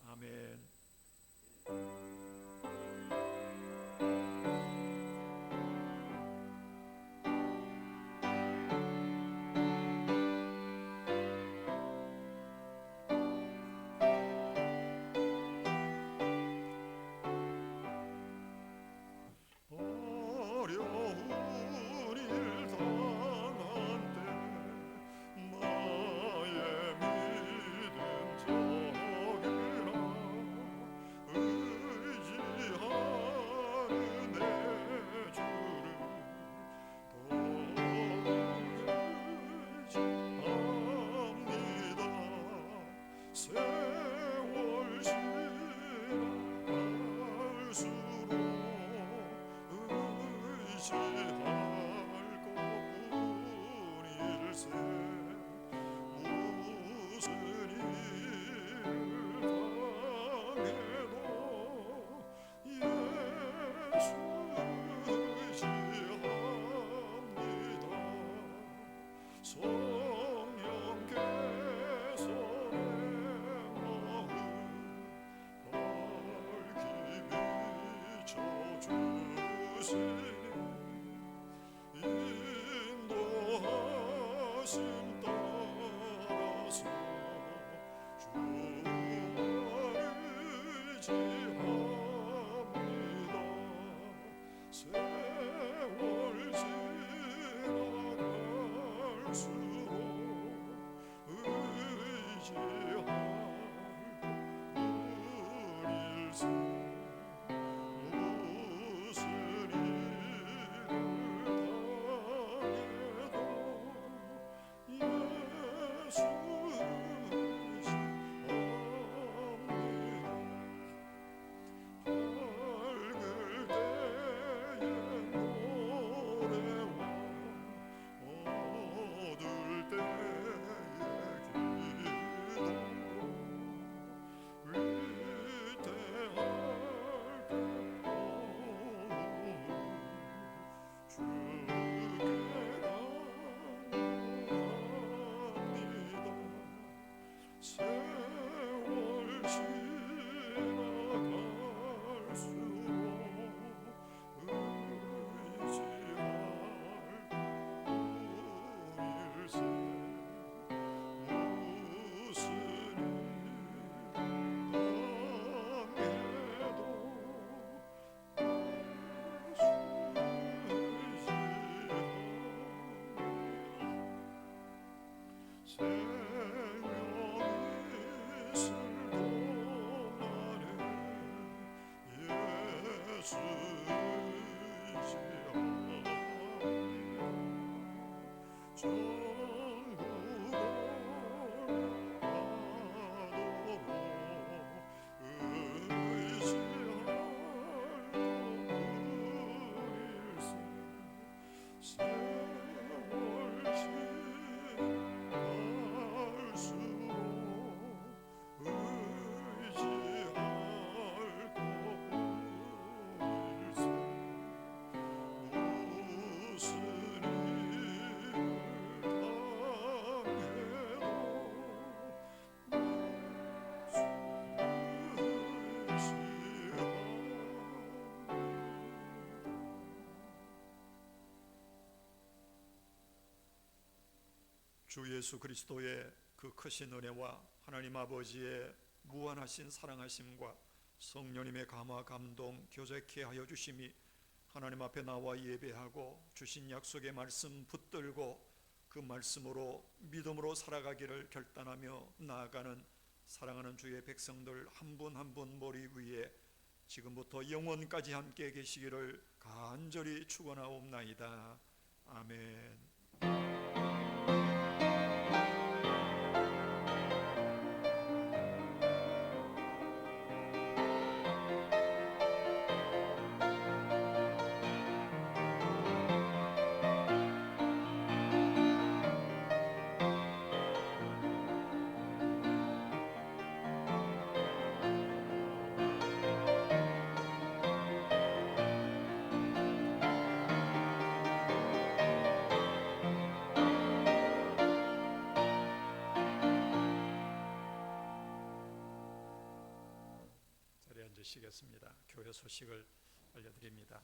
아멘. 어려운 일 당한 때 나의 믿음 적으라. 의지하는 내 주를 더욱 의지합니다. 세월 지나갈수록 의지할 것뿐일세. 무슨 일을 당해도 예수 의지합니다. 성령께서 내 마음 밝히 비춰주시니 인도하심 따라서 주만 의지합니다. 세월 지나갈수록 의지할 뿐일세. 무슨 일을 당해도 예수 의지합니다. 밝을 때에 주 예수 그리스도의 그 크신 은혜와 하나님 아버지의 무한하신 사랑하심과 성령님의 감화 감동 교제케 하여 주심이 하나님 앞에 나와 예배하고 주신 약속의 말씀 붙들고 그 말씀으로 믿음으로 살아가기를 결단하며 나아가는 사랑하는 주의 백성들 한 분 한 분 머리 위에 지금부터 영원까지 함께 계시기를 간절히 축원하옵나이다. 아멘. 자리에 앉으시겠습니다. 교회 소식을 알려드립니다.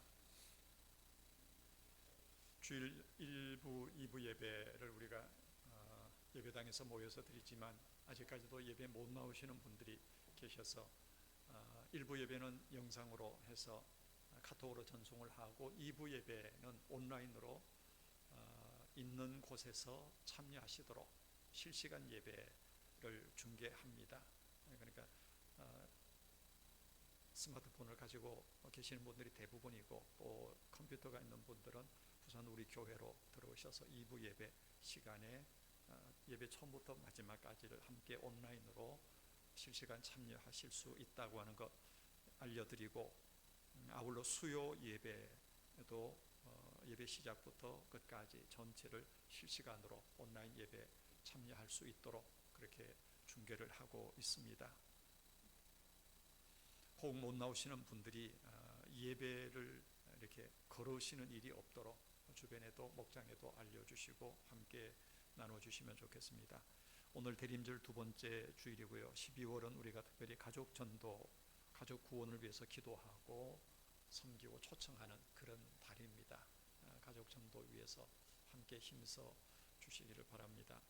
주일 1부, 2부 예배를 우리가 예배당에서 모여서 드리지만 아직까지도 예배 못 나오시는 분들이 계셔서 1부 예배는 영상으로 해서 카톡으로 전송을 하고 2부 예배는 온라인으로 있는 곳에서 참여하시도록 실시간 예배를 중계합니다. 그러니까 스마트폰을 가지고 계시는 분들이 대부분이고 또 컴퓨터가 있는 분들은 부산 우리 교회로 들어오셔서 2부 예배 시간에 예배 처음부터 마지막까지를 함께 온라인으로 실시간 참여하실 수 있다고 하는 것 알려드리고 아울러 수요 예배도 예배 시작부터 끝까지 전체를 실시간으로 온라인 예배 참여할 수 있도록 그렇게 중계를 하고 있습니다. 혹 못 나오시는 분들이 예배를 이렇게 걸으시는 일이 없도록 주변에도 목장에도 알려주시고 함께 나눠주시면 좋겠습니다. 오늘 대림절 두 번째 주일이고요. 12월은 우리가 특별히 가족 전도, 가족 구원을 위해서 기도하고 섬기고 초청하는 그런 달입니다. 가족 전도 위해서 함께 힘써 주시기를 바랍니다.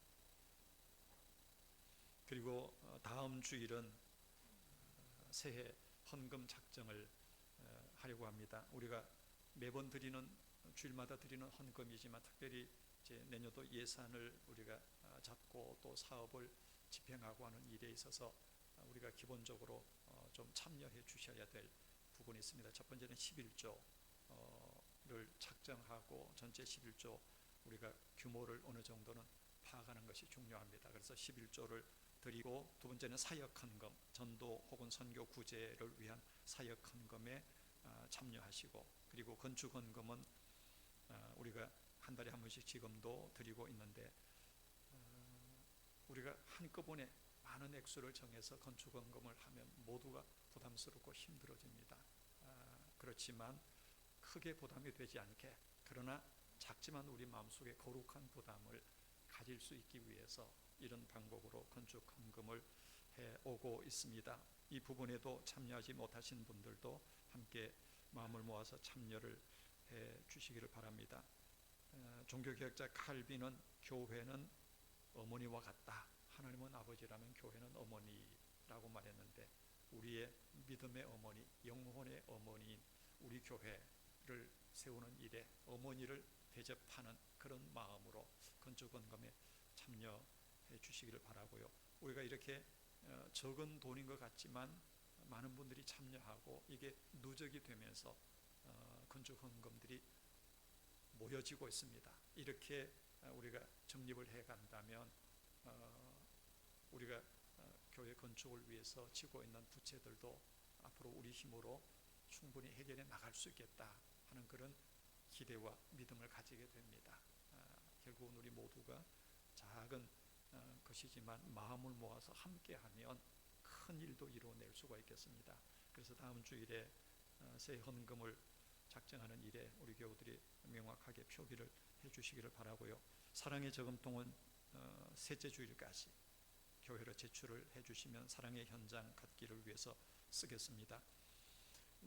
그리고 다음 주일은 새해 헌금 작정을 하려고 합니다. 우리가 매번 드리는 주일마다 드리는 헌금이지만 특별히 이제 내년도 예산을 우리가 잡고 또 사업을 집행하고 하는 일에 있어서 우리가 기본적으로 좀 참여해 주셔야 될 부분이 있습니다. 첫 번째는 11조를 작정하고 전체 11조 우리가 규모를 어느 정도는 파악하는 것이 중요합니다. 그래서 11조를 드리고 두 번째는 사역 헌금, 전도 혹은 선교 구제를 위한 사역 헌금에 참여하시고 그리고 건축 헌금은 우리가 한 달에 한 번씩 지금도 드리고 있는데 우리가 한꺼번에 많은 액수를 정해서 건축 헌금을 하면 모두가 부담스럽고 힘들어집니다. 그렇지만 크게 부담이 되지 않게 그러나 작지만 우리 마음속에 거룩한 부담을 가질 수 있기 위해서 이런 방법으로 건축 헌금을 해오고 있습니다. 이 부분에도 참여하지 못하신 분들도 함께 마음을 모아서 참여를 해 주시기를 바랍니다. 종교개혁자 칼빈은 교회는 어머니와 같다. 하나님은 아버지라면 교회는 어머니라고 말했는데 우리의 믿음의 어머니, 영혼의 어머니인 우리 교회를 세우는 일에 어머니를 대접하는 그런 마음으로 건축 헌금에 참여해 주시기를 바라고요. 우리가 이렇게 적은 돈인 것 같지만 많은 분들이 참여하고 이게 누적이 되면서 건축 헌금들이 모여지고 있습니다. 이렇게 우리가 정립을 해 간다면 우리가 교회 건축을 위해서 지고 있는 부채들도 앞으로 우리 힘으로 충분히 해결해 나갈 수 있겠다 하는 그런 기대와 믿음을 가지게 됩니다. 결국은 우리 모두가 작은 것이지만 마음을 모아서 함께하면 큰 일도 이루어낼 수가 있겠습니다. 그래서 다음 주일에 새 헌금을 작정하는 일에 우리 교우들이 명확하게 표기를 해주시기를 바라고요. 사랑의 저금통은 셋째 주일까지 교회로 제출을 해주시면 사랑의 현장 갖기를 위해서 쓰겠습니다.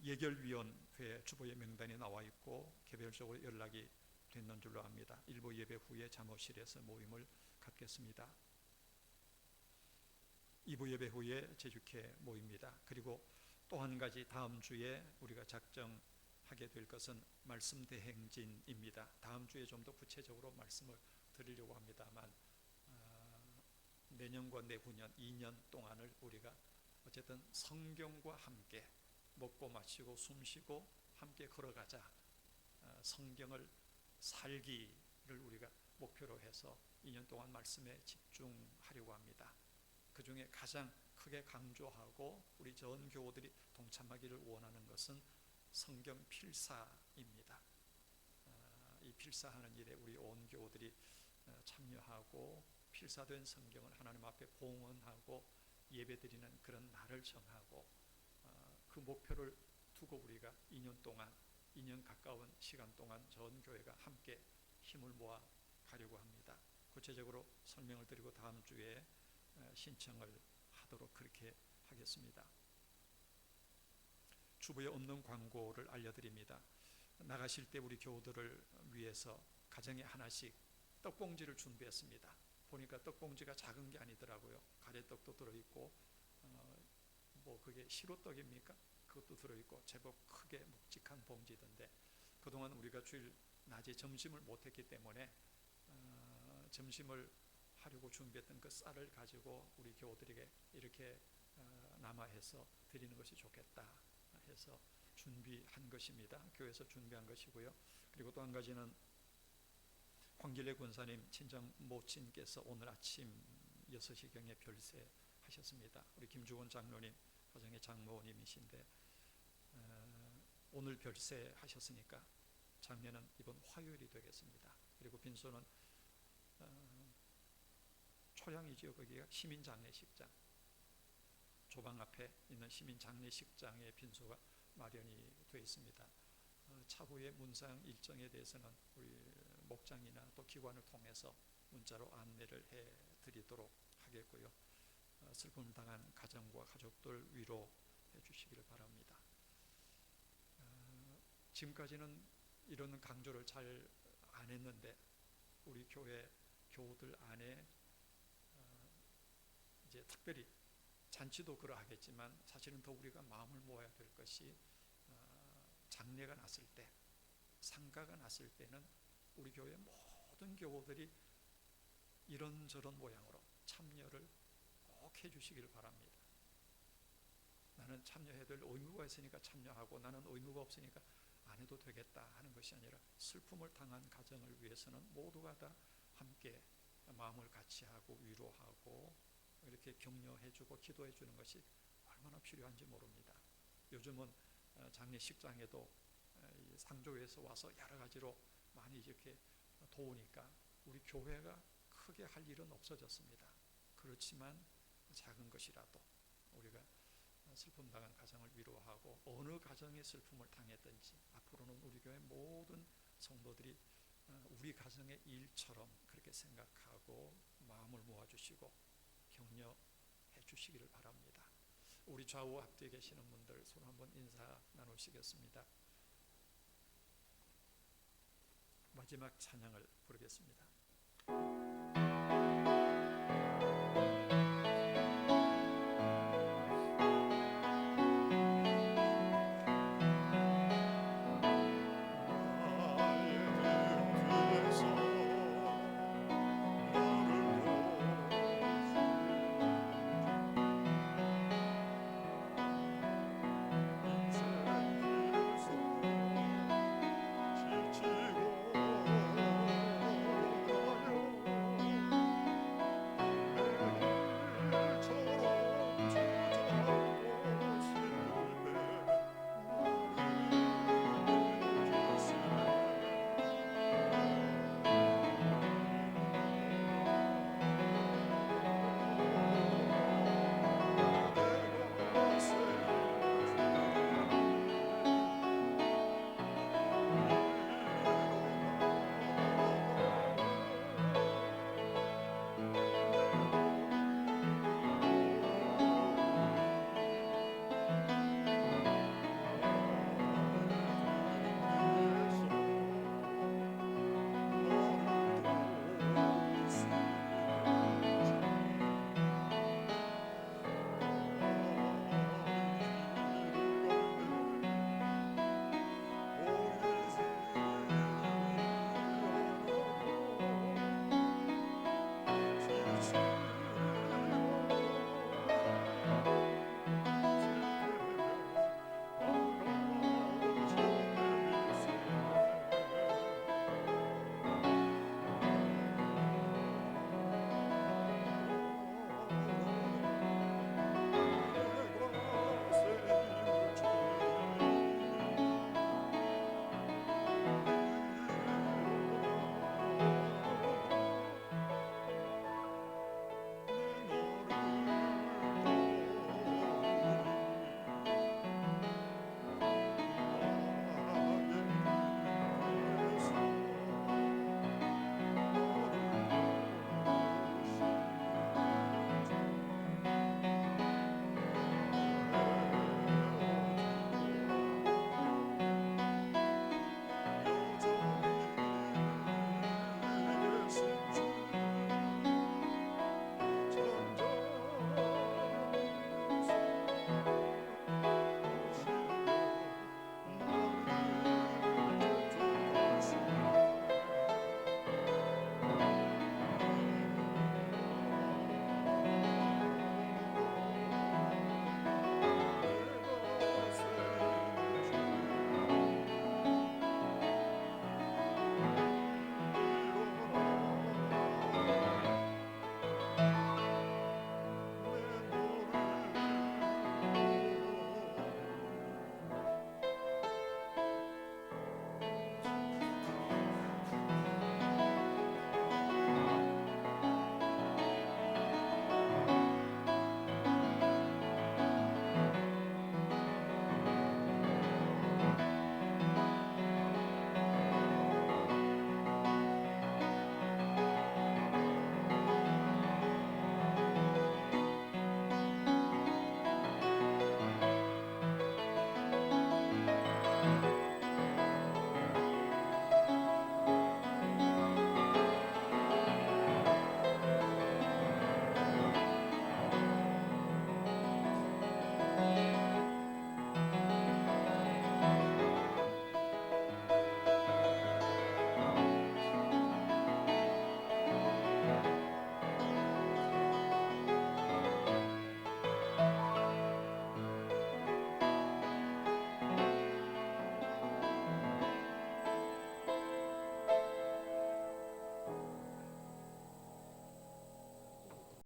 예결위원회 주보의 명단이 나와 있고 개별적으로 연락이 됐는 줄로 압니다. 일부 예배 후에 사무실에서 모임을 갖겠습니다. 2부 예배 후에 제주회 모입니다. 그리고 또 한 가지 다음 주에 우리가 작정하게 될 것은 말씀 대행진입니다. 다음 주에 좀 더 구체적으로 말씀을 드리려고 합니다만 내년과 내후년 2년 동안을 우리가 어쨌든 성경과 함께 먹고 마시고 숨쉬고 함께 걸어가자, 성경을 살기를 우리가 목표로 해서 2년 동안 말씀에 집중하려고 합니다. 그 중에 가장 크게 강조하고 우리 전 교우들이 동참하기를 원하는 것은 성경 필사입니다. 이 필사하는 일에 우리 온 교우들이 참여하고 필사된 성경을 하나님 앞에 봉헌하고 예배드리는 그런 날을 정하고 그 목표를 두고 우리가 2년 동안 2년 가까운 시간 동안 전 교회가 함께 힘을 모아 가려고 합니다. 구체적으로 설명을 드리고 다음 주에 신청을 하도록 그렇게 하겠습니다. 주부에 없는 광고를 알려드립니다. 나가실 때 우리 교우들을 위해서 가정에 하나씩 떡봉지를 준비했습니다. 보니까 떡봉지가 작은 게 아니더라고요. 가래떡도 들어있고 뭐 그게 시로떡입니까? 그것도 들어있고 제법 크게 묵직한 봉지던데 그동안 우리가 주일 낮에 점심을 못했기 때문에 점심을 하려고 준비했던 그 쌀을 가지고 우리 교우들에게 이렇게 남아해서 드리는 것이 좋겠다 해서 준비한 것입니다. 교회에서 준비한 것이고요. 그리고 또 한 가지는 황길래 권사님 친정 모친께서 오늘 아침 6시경에 별세하셨습니다. 우리 김주원 장로님 가정의 장모님이신데 오늘 별세하셨으니까 장례는 이번 화요일이 되겠습니다. 그리고 빈소는 초량이죠. 거기가 시민장례식장 조방 앞에 있는 시민장례식장의 빈소가 마련이 되어 있습니다. 차후에 문상 일정에 대해서는 우리 목장이나 또 기관을 통해서 문자로 안내를 해드리도록 하겠고요. 슬픔을 당한 가정과 가족들 위로해 주시기를 바랍니다. 지금까지는 이런 강조를 잘 안 했는데 우리 교회 교우들 안에 이제 특별히 잔치도 그러하겠지만 사실은 더 우리가 마음을 모아야 될 것이 장례가 났을 때, 상가가 났을 때는 우리 교회 모든 교우들이 이런저런 모양으로 참여를 꼭 해주시기를 바랍니다. 나는 참여해야 될 의무가 있으니까 참여하고 나는 의무가 없으니까 안 해도 되겠다 하는 것이 아니라 슬픔을 당한 가정을 위해서는 모두가 다 함께 마음을 같이 하고 위로하고 이렇게 격려해주고 기도해주는 것이 얼마나 필요한지 모릅니다. 요즘은 장례식장에도 상조에서 와서 여러 가지로 많이 이렇게 도우니까 우리 교회가 크게 할 일은 없어졌습니다. 그렇지만 작은 것이라도 우리가 슬픔 당한 가정을 위로하고 어느 가정의 슬픔을 당했든지 앞으로는 우리 교회 모든 성도들이 우리 가정의 일처럼 그렇게 생각하고 마음을 모아주시고 격려해 주시기를 바랍니다. 우리 좌우 앞뒤에 계시는 분들 손 한번 인사 나누시겠습니다. 마지막 찬양을 부르겠습니다.